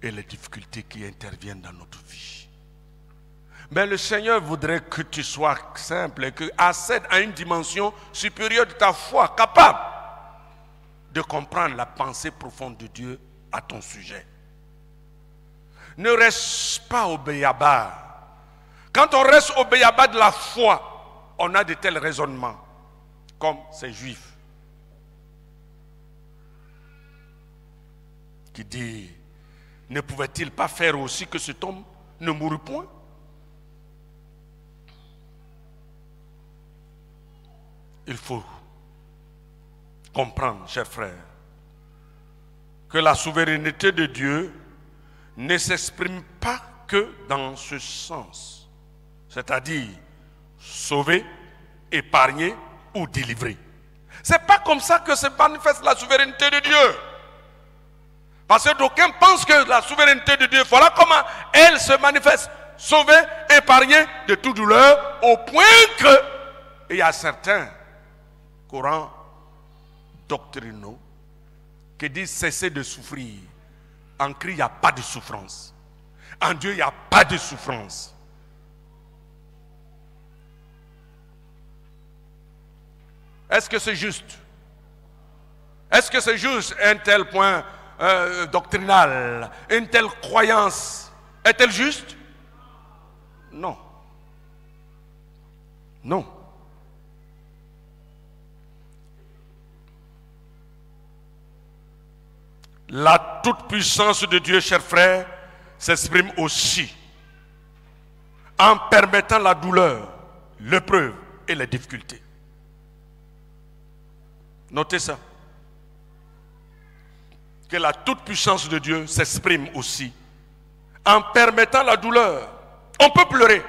et les difficultés qui interviennent dans notre vie. Mais le Seigneur voudrait que tu sois simple et que accède à une dimension supérieure de ta foi, capable de comprendre la pensée profonde de Dieu à ton sujet. Ne reste pas au béaba. Quand on reste au béaba de la foi, on a de tels raisonnements, comme ces Juifs qui disent, ne pouvait-il pas faire aussi que cet homme ne mourût point? Il faut comprendre, chers frères, que la souveraineté de Dieu ne s'exprime pas que dans ce sens, c'est-à-dire sauver, épargner ou délivrer. C'est pas comme ça que se manifeste la souveraineté de Dieu. Parce que d'aucuns pensent que la souveraineté de Dieu, voilà comment elle se manifeste. Sauver, épargner de toute douleur, au point que il y a certains courants doctrinaux qui disent cesser de souffrir. En Christ, il n'y a pas de souffrance. En Dieu, il n'y a pas de souffrance. Est-ce que c'est juste? Est-ce que c'est juste un tel point doctrinal, une telle croyance? Est-elle juste? Non. Non. La toute-puissance de Dieu, chers frères, s'exprime aussi en permettant la douleur l'épreuve et les difficultés. Notez ça. Que la toute-puissance de Dieu s'exprime aussi en permettant la douleur. On peut pleurer.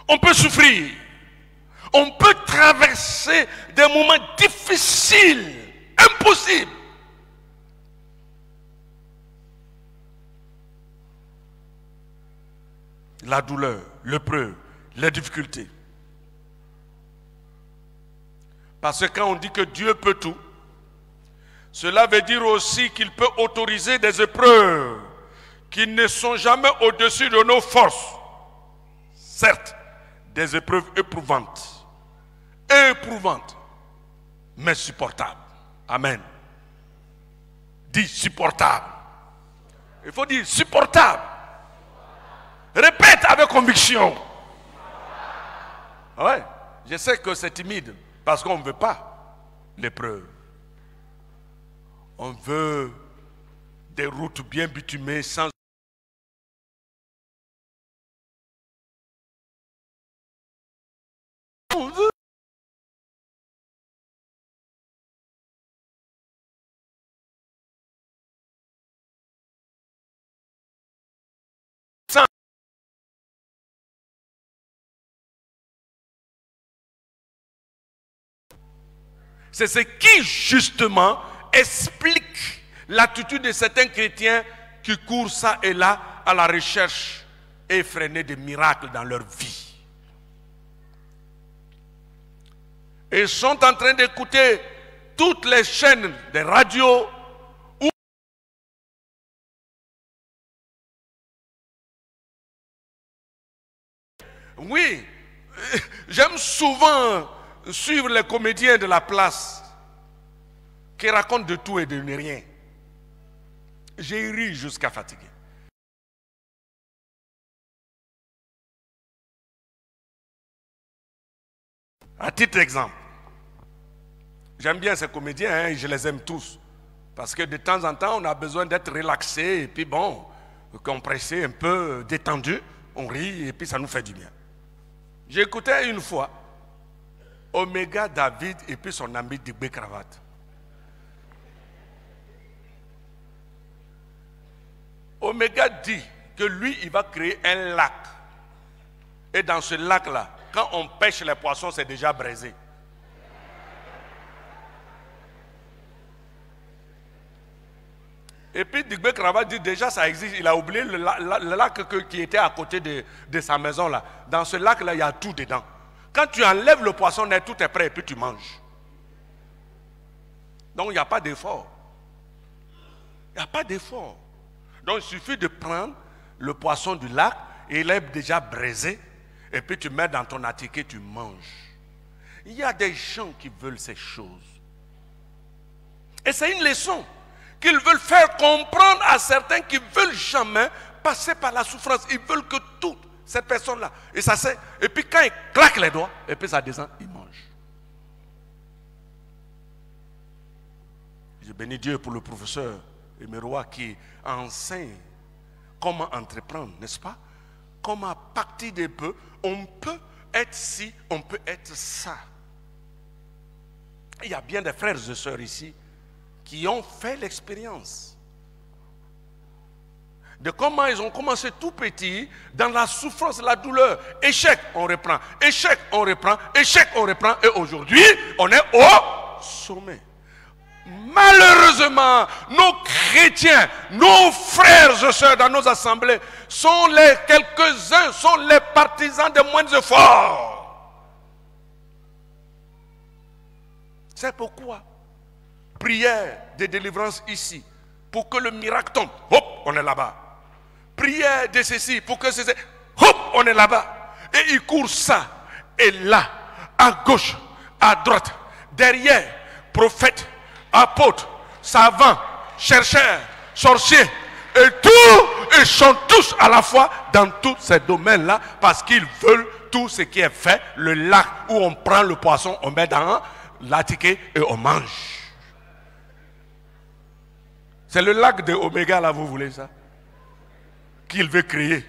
On peut souffrir. On peut traverser des moments difficiles, impossibles. La douleur, l'épreuve, les difficultés. Parce que quand on dit que Dieu peut tout, cela veut dire aussi qu'il peut autoriser des épreuves qui ne sont jamais au-dessus de nos forces. Certes, des épreuves éprouvantes, mais supportables. Amen. Dis supportable. Il faut dire supportable. Répète avec conviction. Ouais, je sais que c'est timide parce qu'on ne veut pas l'épreuve. On veut des routes bien bitumées sans c'est ce qui justement explique l'attitude de certains chrétiens qui courent ça et là à la recherche effrénée de miracles dans leur vie. Ils sont en train d'écouter toutes les chaînes de radio où oui, j'aime souvent suivre les comédiens de la place qui racontent de tout et de rien. J'ai ri jusqu'à fatiguer. À titre d'exemple, j'aime bien ces comédiens, hein, je les aime tous. Parce que de temps en temps, on a besoin d'être relaxé et puis bon, compressé, un peu détendu, on rit et puis ça nous fait du bien. J'ai écouté une fois Omega David et puis son ami Digbe Cravate. Omega dit que lui, il va créer un lac. Et dans ce lac-là, quand on pêche les poissons, c'est déjà braisé. Et puis Digbe Cravate dit déjà ça existe. Il a oublié le lac qui était à côté de sa maison là. Dans ce lac-là, il y a tout dedans. Quand tu enlèves le poisson, tout est prêt et puis tu manges. Donc il n'y a pas d'effort. Il n'y a pas d'effort. Donc il suffit de prendre le poisson du lac, et il est déjà braisé, et puis tu mets dans ton attique et tu manges. Il y a des gens qui veulent ces choses. Et c'est une leçon qu'ils veulent faire comprendre à certains qui ne veulent jamais passer par la souffrance. Ils veulent que toutes ces personnes-là, et ça c'est, et puis quand ils claquent les doigts, et puis ça descend, ils mangent. Je bénis Dieu pour le professeur Emeroa qui enseigne comment entreprendre, n'est-ce pas? Comment à partir de peu, on peut être ci, on peut être ça. Il y a bien des frères et sœurs ici qui ont fait l'expérience de comment ils ont commencé tout petit dans la souffrance, la douleur. Échec, on reprend. Échec, on reprend. Échec, on reprend. Et aujourd'hui, on est au sommet. Malheureusement, nos chrétiens, nos frères et sœurs dans nos assemblées sont quelques-uns sont les partisans des moindres efforts. C'est pourquoi prière de délivrance ici pour que le miracle tombe. Hop, on est là-bas. Prière de ceci pour que ceci. Hop, on est là-bas. Et ils courent ça et là, à gauche, à droite, derrière, prophète, apôtres, savants, chercheurs, sorciers, et tout, ils sont tous à la fois dans tous ces domaines-là parce qu'ils veulent tout ce qui est fait, le lac où on prend le poisson, on met dans l'attique et on mange. C'est le lac de Oméga là, vous voulez ça? Qu'il veut créer.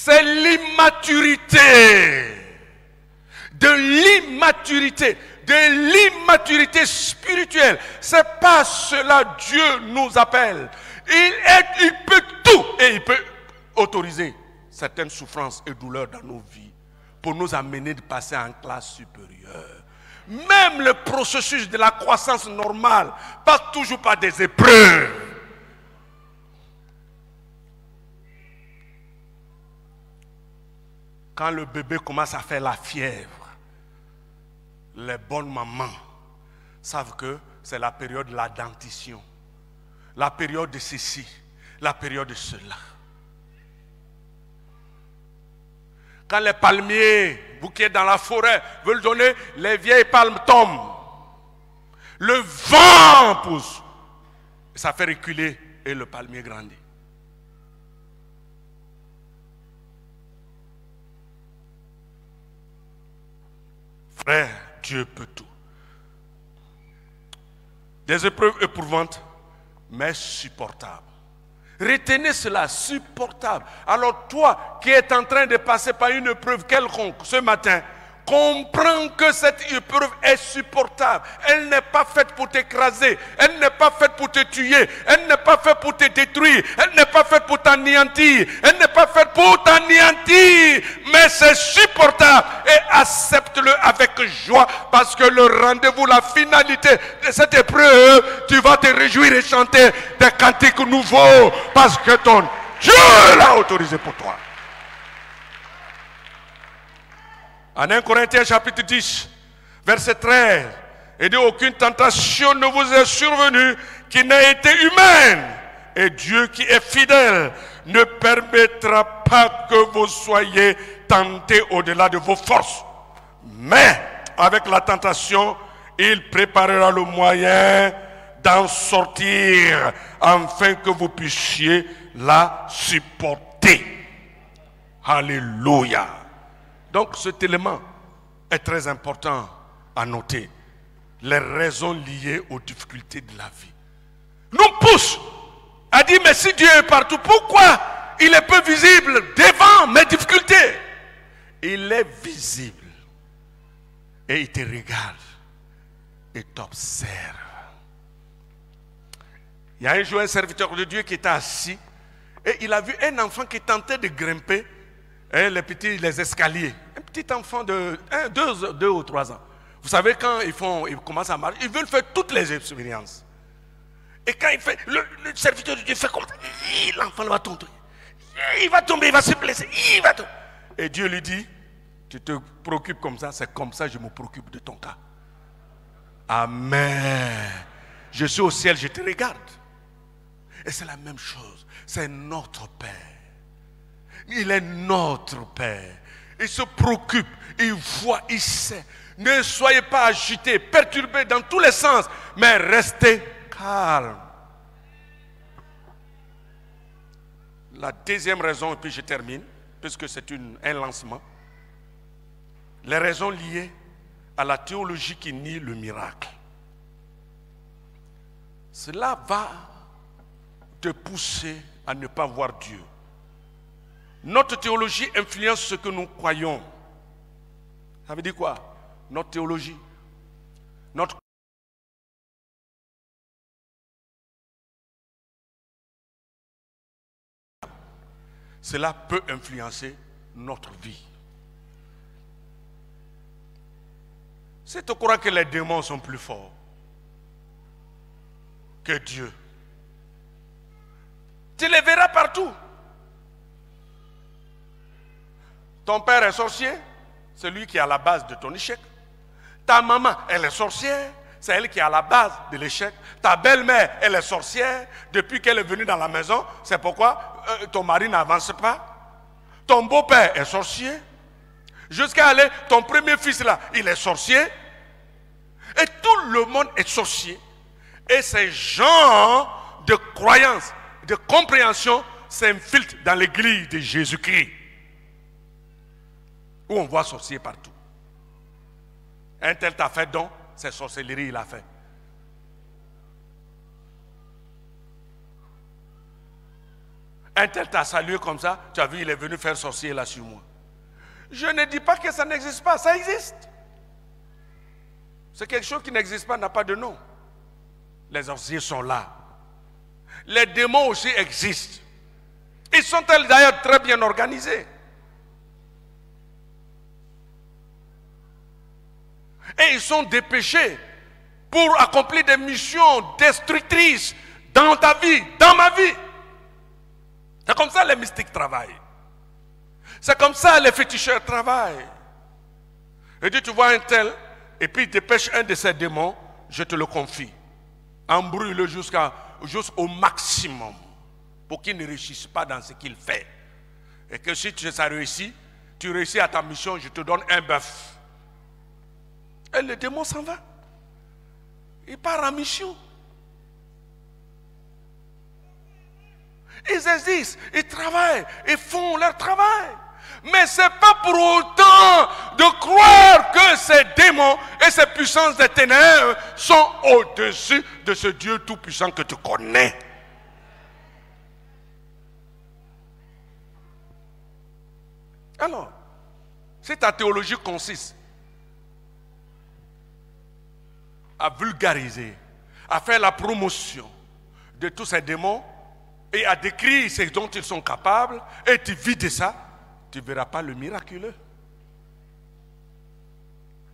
C'est l'immaturité. De l'immaturité spirituelle. C'est pas cela Dieu nous appelle. Il peut tout et il peut autoriser certaines souffrances et douleurs dans nos vies pour nous amener de passer en classe supérieure. Même le processus de la croissance normale passe toujours par des épreuves. Quand le bébé commence à faire la fièvre, les bonnes mamans savent que c'est la période de la dentition, la période de ceci, la période de cela. Quand les palmiers, vous qui êtes dans la forêt, veulent donner, les vieilles palmes tombent. Le vent pousse. Ça fait reculer et le palmier grandit. Frère, Dieu peut tout. Des épreuves éprouvantes, mais supportables. Retenez cela, supportable. Alors toi qui es en train de passer par une épreuve quelconque ce matin, comprends que cette épreuve est supportable. Elle n'est pas faite pour t'écraser. Elle n'est pas faite pour te tuer. Elle n'est pas faite pour te détruire. Elle n'est pas faite pour t'anéantir. Elle n'est pas faite pour t'anéantir. Mais c'est supportable. Et accepte-le avec joie. Parce que le rendez-vous, la finalité de cette épreuve, tu vas te réjouir et chanter des cantiques nouveaux. Parce que ton Dieu l'a autorisé pour toi. En 1 Corinthiens chapitre 10, verset 13, il dit aucune tentation ne vous est survenue qui n'ait été humaine. Et Dieu qui est fidèle ne permettra pas que vous soyez tentés au-delà de vos forces. Mais avec la tentation, il préparera le moyen d'en sortir afin que vous puissiez la supporter. Alléluia. Donc cet élément est très important à noter. Les raisons liées aux difficultés de la vie nous poussent à dire mais si Dieu est partout, pourquoi il est peu visible devant mes difficultés? Il est visible et il te regarde et t'observe. Il y a un jour un serviteur de Dieu qui était assis et il a vu un enfant qui tentait de grimper les escaliers. Un petit enfant de 2 ou 3 ans. Vous savez, quand ils commencent à marcher, ils veulent faire toutes les expériences. Et quand il fait, le serviteur de Dieu fait comme ça, l'enfant va tomber. Il va tomber, il va se blesser, il va tomber. Et Dieu lui dit, tu te préoccupes comme ça, c'est comme ça que je me préoccupe de ton cas. Amen. Je suis au ciel, je te regarde. Et c'est la même chose. C'est notre Père. Il est notre Père. Il se préoccupe, il voit, il sait. Ne soyez pas agités, perturbés dans tous les sens, mais restez calmes. La deuxième raison, et puis je termine, puisque c'est un lancement. Les raisons liées à la théologie qui nie le miracle. Cela va te pousser à ne pas voir Dieu. Notre théologie influence ce que nous croyons. Ça veut dire quoi? Notre théologie. Cela peut influencer notre vie. Si tu crois que les démons sont plus forts que Dieu, tu les verras partout. Ton père est sorcier, c'est lui qui est à la base de ton échec. Ta maman, elle est sorcière, c'est elle qui est à la base de l'échec. Ta belle-mère, elle est sorcière, depuis qu'elle est venue dans la maison, c'est pourquoi ton mari n'avance pas. Ton beau-père est sorcier, jusqu'à aller, ton premier fils là, il est sorcier. Et tout le monde est sorcier. Et ces gens de croyance, de compréhension s'infiltrent dans l'église de Jésus-Christ. Où on voit sorcier partout. Un tel t'a fait don, c'est sorcellerie il a fait. Un tel t'a salué comme ça, tu as vu, il est venu faire sorcier là sur moi. Je ne dis pas que ça n'existe pas, ça existe. C'est quelque chose qui n'existe pas, n'a pas de nom. Les sorciers sont là. Les démons aussi existent. Ils sont d'ailleurs très bien organisés. Et ils sont dépêchés pour accomplir des missions destructrices dans ta vie, dans ma vie. C'est comme ça les mystiques travaillent. C'est comme ça les féticheurs travaillent. Et dis, tu vois un tel, et puis il dépêche un de ces démons, je te le confie. Embrouille-le jusqu'au maximum pour qu'il ne réussisse pas dans ce qu'il fait. Et que si ça réussit, tu réussis à ta mission, je te donne un bœuf. Et le démon s'en va. Il part en mission. Ils existent, ils travaillent, ils font leur travail. Mais ce n'est pas pour autant de croire que ces démons et ces puissances des ténèbres sont au-dessus de ce Dieu tout-puissant que tu connais. Alors, si ta théologie consiste à vulgariser, à faire la promotion de tous ces démons et à décrire ce dont ils sont capables, et tu vis de ça, tu ne verras pas le miraculeux.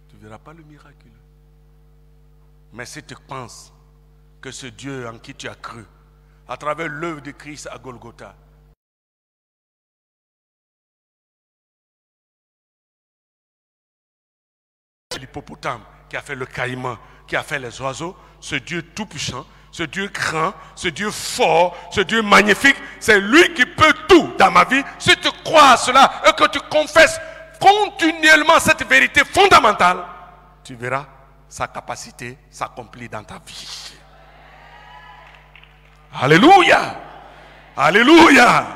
Tu ne verras pas le miraculeux. Mais si tu penses que ce Dieu en qui tu as cru, à travers l'œuvre de Christ à Golgotha, l'hippopotame qui a fait le caïman, qui a fait les oiseaux, ce Dieu tout-puissant, ce Dieu grand, ce Dieu fort, ce Dieu magnifique, c'est lui qui peut tout dans ma vie. Si tu crois à cela et que tu confesses continuellement cette vérité fondamentale, tu verras sa capacité s'accomplir dans ta vie. Alléluia! Alléluia!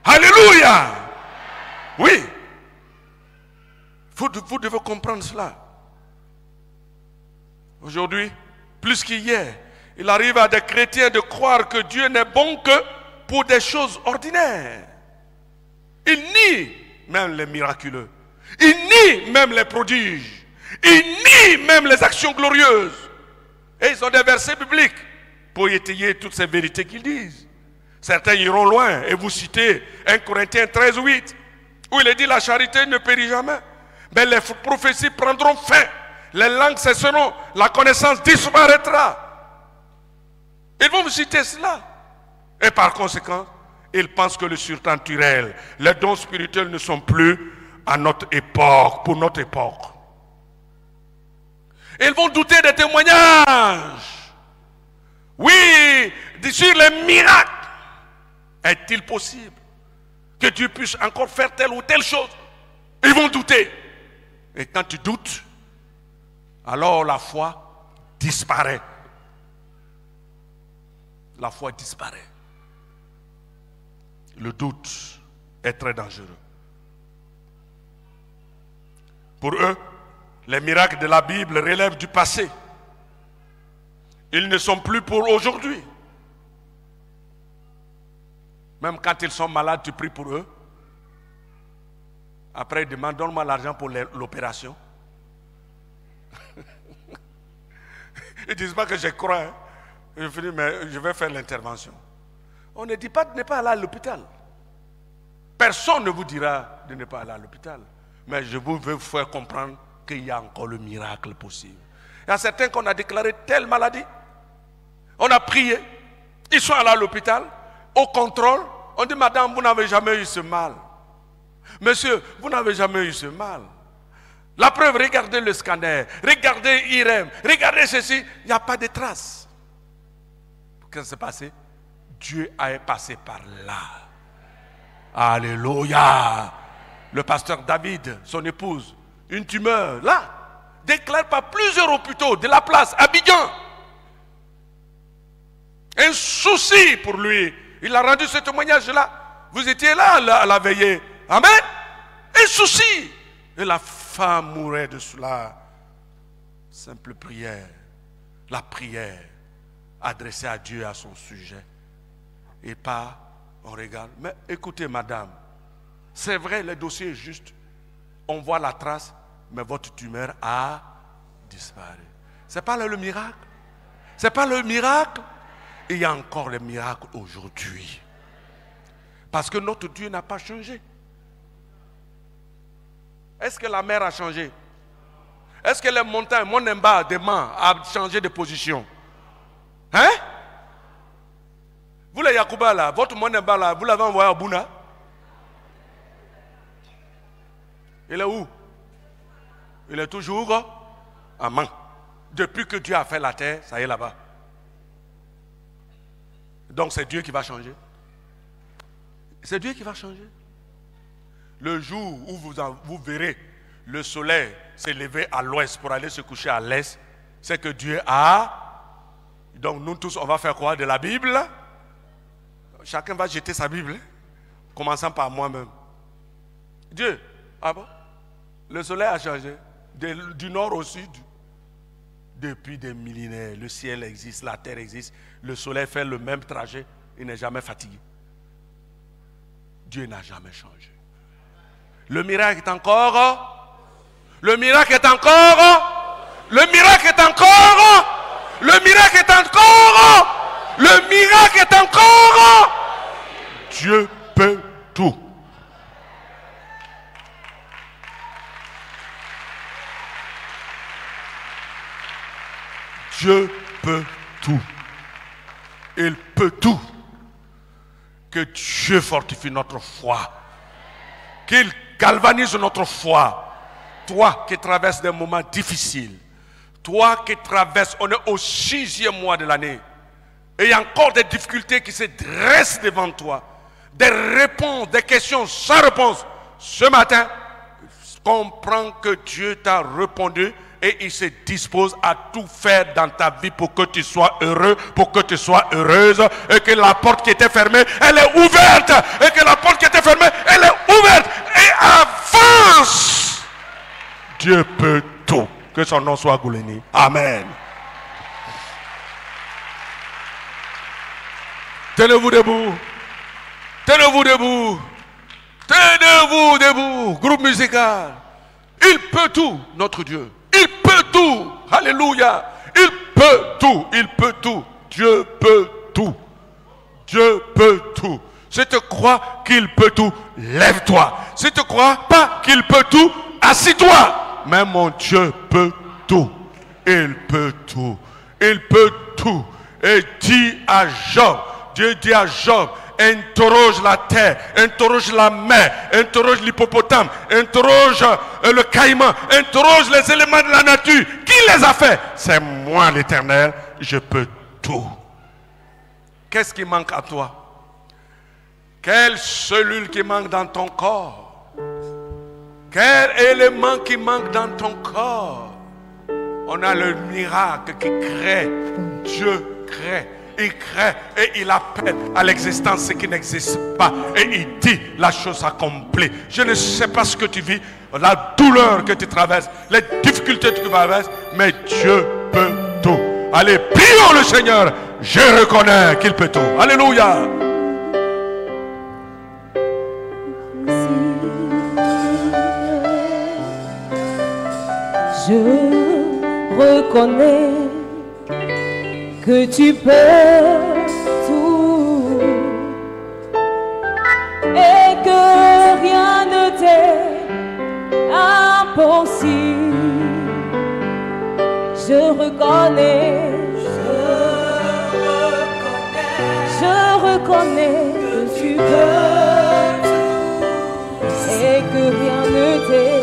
Alléluia! Oui! Vous devez comprendre cela. Aujourd'hui, plus qu'hier, il arrive à des chrétiens de croire que Dieu n'est bon que pour des choses ordinaires. Il nie même les miraculeux. Il nie même les prodiges. Il nie même les actions glorieuses. Et ils ont des versets bibliques pour étayer toutes ces vérités qu'ils disent. Certains iront loin et vous citez 1 Corinthiens 13:8 où il est dit la charité ne périt jamais. Mais les prophéties prendront fin. Les langues cesseront. La connaissance disparaîtra. Ils vont vous citer cela. Et par conséquent, ils pensent que le surnaturel, les dons spirituels ne sont plus à notre époque, pour notre époque. Ils vont douter des témoignages. Oui, sur les miracles. Est-il possible que Dieu puisse encore faire telle ou telle chose? Ils vont douter. Et quand tu doutes, alors la foi disparaît. La foi disparaît. Le doute est très dangereux. Pour eux, les miracles de la Bible relèvent du passé. Ils ne sont plus pour aujourd'hui. Même quand ils sont malades, tu pries pour eux. Après, ils demandent, donne-moi l'argent pour l'opération. Ils ne disent pas que je crois. Hein. Je finis, mais je vais faire l'intervention. On ne dit pas de ne pas aller à l'hôpital. Personne ne vous dira de ne pas aller à l'hôpital. Mais je veux vous faire comprendre qu'il y a encore le miracle possible. Il y a certains qu'on a déclaré telle maladie. On a prié. Ils sont allés à l'hôpital. Au contrôle, on dit, madame, vous n'avez jamais eu ce mal. Monsieur, vous n'avez jamais eu ce mal. La preuve, regardez le scanner, regardez IRM, regardez ceci, il n'y a pas de traces. Qu'est-ce qui s'est passé? Dieu est passé par là. Alléluia. Le pasteur David, son épouse, une tumeur, là, déclare par plusieurs hôpitaux de la place, Abidjan. Un souci pour lui. Il a rendu ce témoignage-là. Vous étiez là à la veillée. Amen. Un souci. Et la femme mourait de cela. Simple prière. La prière adressée à Dieu à son sujet. Et pas On regarde. Mais écoutez, madame, c'est vrai, le dossier est juste. On voit la trace, mais votre tumeur a disparu. C'est pas le miracle. C'est pas le miracle. Il y a encore le miracle aujourd'hui. Parce que notre Dieu n'a pas changé. Est-ce que la mer a changé? Est-ce que les montagnes, Monemba, Dema, a changé de position? Hein? Vous les Yacouba là, votre Monemba là, vous l'avez envoyé à Bouna? Il est où? Il est toujours à main. Depuis que Dieu a fait la terre, ça y est là-bas. Donc c'est Dieu qui va changer. C'est Dieu qui va changer. Le jour où vous verrez le soleil s'élever à l'ouest pour aller se coucher à l'est, c'est que Dieu a. Donc nous tous, on va faire quoi de la Bible? Chacun va jeter sa Bible, commençant par moi-même. Dieu, ah bon? Le soleil a changé du nord au sud. Depuis des millénaires, le ciel existe, la terre existe, le soleil fait le même trajet, il n'est jamais fatigué. Dieu n'a jamais changé. Le miracle est encore. Le miracle est encore. Le miracle est encore. Le miracle est encore. Le miracle est encore. Dieu peut tout. Dieu peut tout. Il peut tout. Que Dieu fortifie notre foi. Qu'il galvanise notre foi. Toi qui traverses des moments difficiles. Toi qui traverses, on est au 6e mois de l'année. Et il y a encore des difficultés qui se dressent devant toi. Des réponses, des questions sans réponse. Ce matin, comprends que Dieu t'a répondu. Et il se dispose à tout faire dans ta vie pour que tu sois heureux, pour que tu sois heureuse. Et que la porte qui était fermée, elle est ouverte. Et que la porte qui était fermée, elle est ouverte. Et avance. Dieu peut tout. Que son nom soit glorifié. Amen. Tenez-vous debout. Tenez-vous debout. Tenez-vous debout. Groupe musical. Il peut tout, notre Dieu. Il peut tout. Alléluia. Il peut tout. Il peut tout. Dieu peut tout. Dieu peut tout. Si tu crois qu'il peut tout, lève-toi. Si tu ne crois pas qu'il peut tout, assis-toi. Mais mon Dieu peut tout. Il peut tout. Il peut tout. Et dit à Job, Dieu dit à Job, interroge la terre, interroge la mer, interroge l'hippopotame, interroge le caïman, interroge les éléments de la nature. Qui les a fait? C'est moi l'Éternel, je peux tout. Qu'est-ce qui manque à toi? Quelle cellule qui manque dans ton corps? Quel élément qui manque dans ton corps? On a le miracle qui crée. Dieu crée. Il crée et il appelle à l'existence ce qui n'existe pas. Et il dit la chose s'accomplit. Je ne sais pas ce que tu vis, la douleur que tu traverses, les difficultés que tu traverses, mais Dieu peut tout. Allez, prions le Seigneur. Je reconnais qu'il peut tout. Alléluia. Je reconnais que tu peux tout et que rien ne t'est impossible. Je reconnais que tu peux tout et que rien ne t'est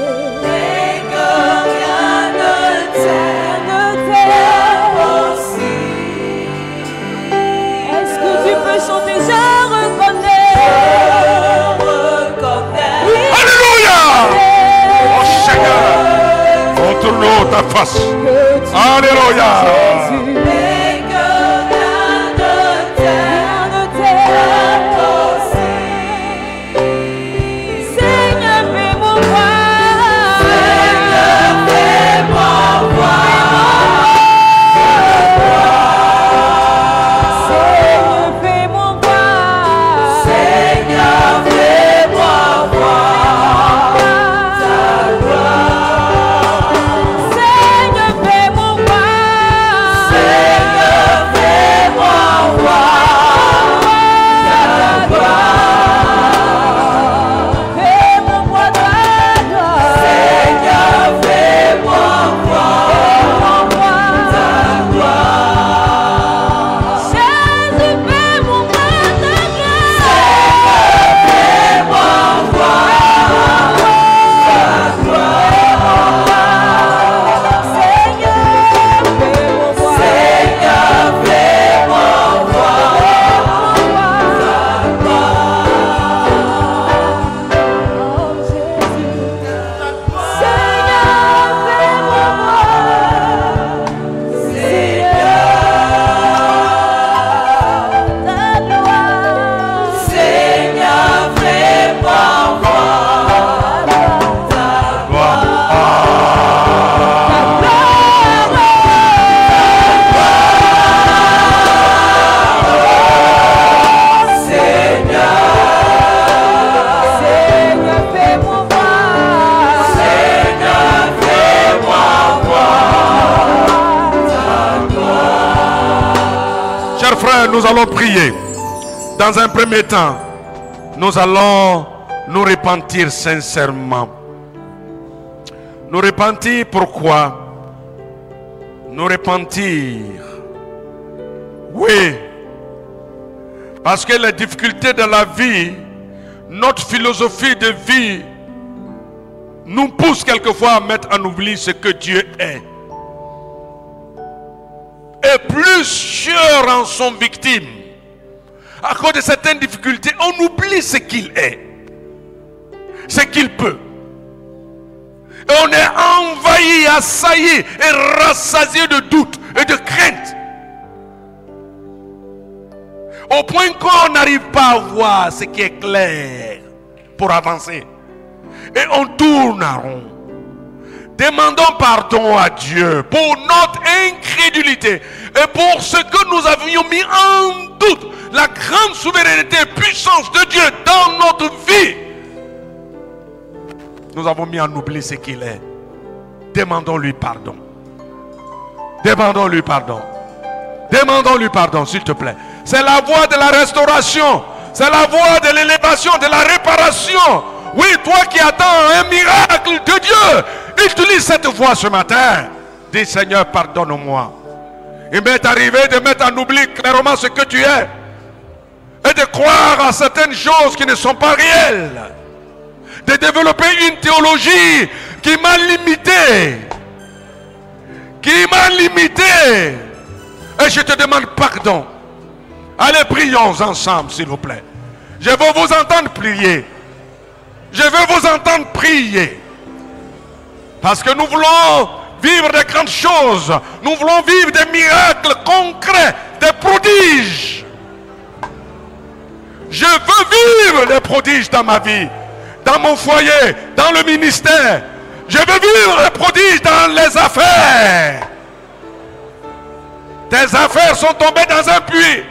chanter, je reconnais. Alléluia. Oh Seigneur, montre-nous ta face. Alléluia. Seigneur, Chers frères, nous allons prier. Dans un premier temps, nous allons nous repentir sincèrement. Nous repentir pourquoi? Nous repentir. Oui. Parce que les difficultés de la vie, notre philosophie de vie, nous pousse quelquefois à mettre en oubli ce que Dieu est. Et plusieurs en sont victimes. À cause de certaines difficultés, on oublie ce qu'il est, ce qu'il peut. Et on est envahi, assailli et rassasié de doutes et de craintes. Au point qu'on n'arrive pas à voir ce qui est clair pour avancer. Et on tourne en rond. Demandons pardon à Dieu pour notre incrédulité et pour ce que nous avions mis en doute. La grande souveraineté et puissance de Dieu dans notre vie. Nous avons mis en oubli ce qu'il est. Demandons-lui pardon. Demandons-lui pardon. Demandons-lui pardon, s'il te plaît. C'est la voie de la restauration. C'est la voie de l'élévation, de la réparation. Oui, toi qui attends un miracle de Dieu, utilise cette voie ce matin. Dis Seigneur, pardonne-moi. Il m'est arrivé de mettre en oubli clairement ce que tu es. Et de croire à certaines choses qui ne sont pas réelles. De développer une théologie qui m'a limité. Qui m'a limité. Et je te demande pardon. Allez, prions ensemble, s'il vous plaît. Je veux vous entendre prier. Je veux vous entendre prier. Parce que nous voulons vivre de grandes choses. Nous voulons vivre des miracles concrets, des prodiges. Je veux vivre des prodiges dans ma vie, dans mon foyer, dans le ministère. Je veux vivre des prodiges dans les affaires. Tes affaires sont tombées dans un puits.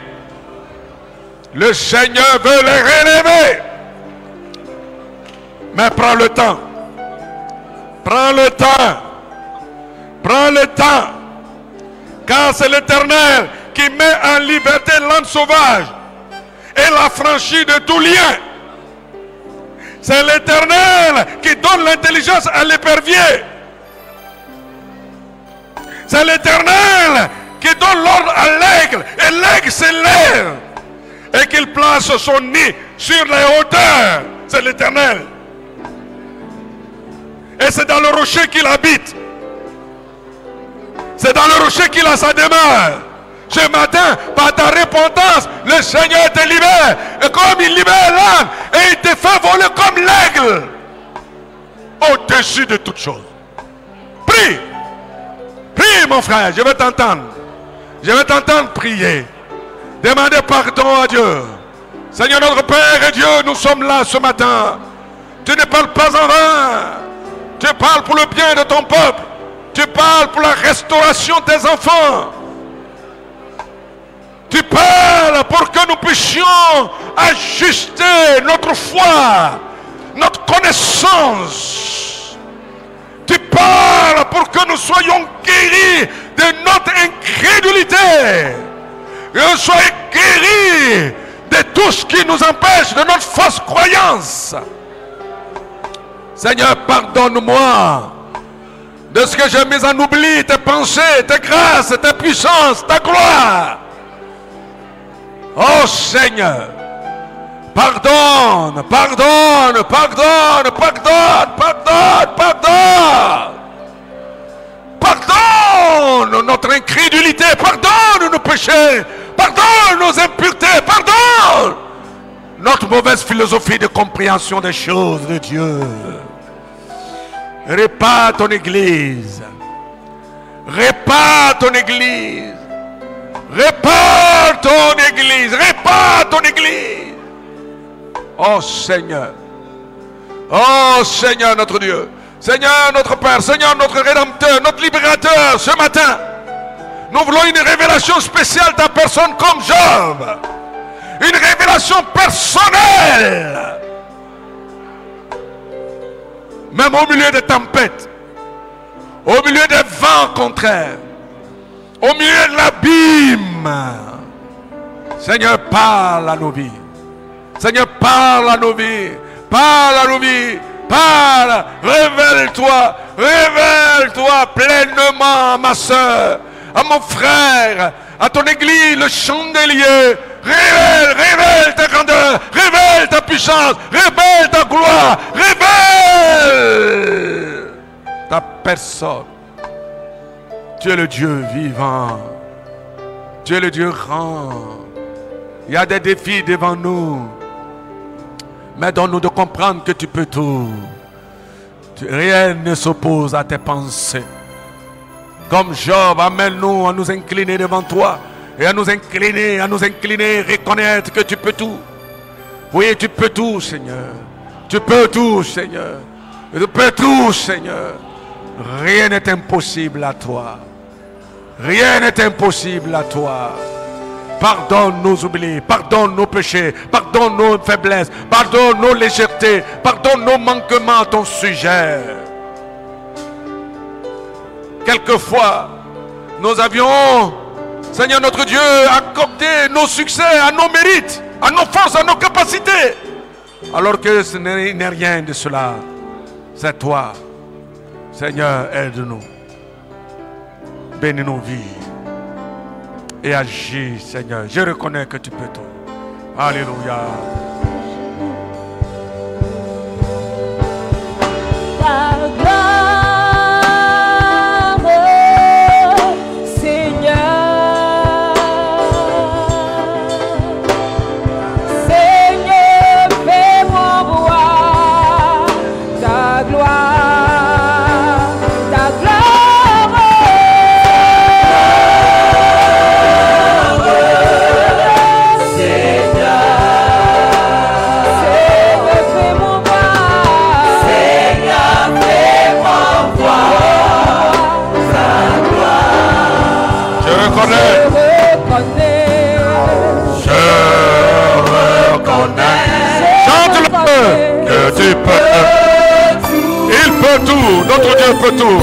Le Seigneur veut les relever. Mais prends le temps. Prends le temps. Prends le temps. Car c'est l'Éternel qui met en liberté l'âne sauvage et la franchit de tout lien. C'est l'Éternel qui donne l'intelligence à l'épervier. C'est l'Éternel qui donne l'ordre à l'aigle. Et l'aigle s'élève. Et qu'il place son nid sur les hauteurs. C'est l'Éternel. Et c'est dans le rocher qu'il habite. C'est dans le rocher qu'il a sa demeure. Ce matin, par ta repentance, le Seigneur te libère. Et comme il libère l'âme, et il te fait voler comme l'aigle. Au-dessus de toutes choses. Prie. Prie, mon frère, je vais t'entendre. Je vais t'entendre prier. Demandez pardon à Dieu. Seigneur notre Père et Dieu, nous sommes là ce matin. Tu ne parles pas en vain. Tu parles pour le bien de ton peuple. Tu parles pour la restauration de tes enfants. Tu parles pour que nous puissions ajuster notre foi, notre connaissance. Tu parles pour que nous soyons guéris de notre incrédulité. Que nous soyons guéris de tout ce qui nous empêche de notre fausse croyance. Seigneur, pardonne-moi de ce que j'ai mis en oubli, tes pensées, tes grâces, tes puissances, ta gloire. Oh Seigneur, pardonne, pardonne, pardonne, pardonne, pardonne, pardonne. Pardonne notre incrédulité, pardonne nos péchés, pardonne nos impuretés, pardonne notre mauvaise philosophie de compréhension des choses de Dieu. Répare ton église. Répare ton église. Répare ton église. Répare ton église. Oh Seigneur. Oh Seigneur notre Dieu. Seigneur notre Père. Seigneur notre Rédempteur. Notre Libérateur. Ce matin, nous voulons une révélation spéciale de ta personne comme Job. Une révélation personnelle. Même au milieu des tempêtes, au milieu des vents contraires, au milieu de l'abîme, Seigneur, parle à nos vies. Seigneur, parle à nos vies. Parle à nos vies. Parle. Révèle-toi. Révèle-toi pleinement, ma soeur, à mon frère, à ton église, le chandelier. Révèle ta grandeur. Révèle ta puissance. Révèle ta gloire. Révèle ta personne. Tu es le Dieu vivant. Tu es le Dieu grand. Il y a des défis devant nous. Mais donne-nous de comprendre que tu peux tout. Rien ne s'oppose à tes pensées. Comme Job, amène-nous à nous incliner devant toi. Et à nous incliner, reconnaître que tu peux tout. Oui, tu peux tout, Seigneur. Tu peux tout, Seigneur. Tu peux tout, Seigneur. Rien n'est impossible à toi. Rien n'est impossible à toi. Pardonne nos oublis, pardonne nos péchés, pardonne nos faiblesses, pardonne nos légèretés, pardonne nos manquements à ton sujet. Quelquefois, nous avions, Seigneur notre Dieu, accordé nos succès à nos mérites, à nos forces, à nos capacités. Alors que ce n'est rien de cela. C'est toi. Seigneur, aide-nous. Bénis nos vies. Et agis, Seigneur. Je reconnais que tu peux tout. Alléluia. Ta gloire, Seigneur. Seigneur, fais-moi voir ta gloire. Ta gloire, Seigneur. Seigneur, fais-moi voir. Seigneur, fais-moi voir ta gloire. Je reconnais. Je reconnais. Chante-le que tu peux. Il peut tout. Notre Dieu peut tout.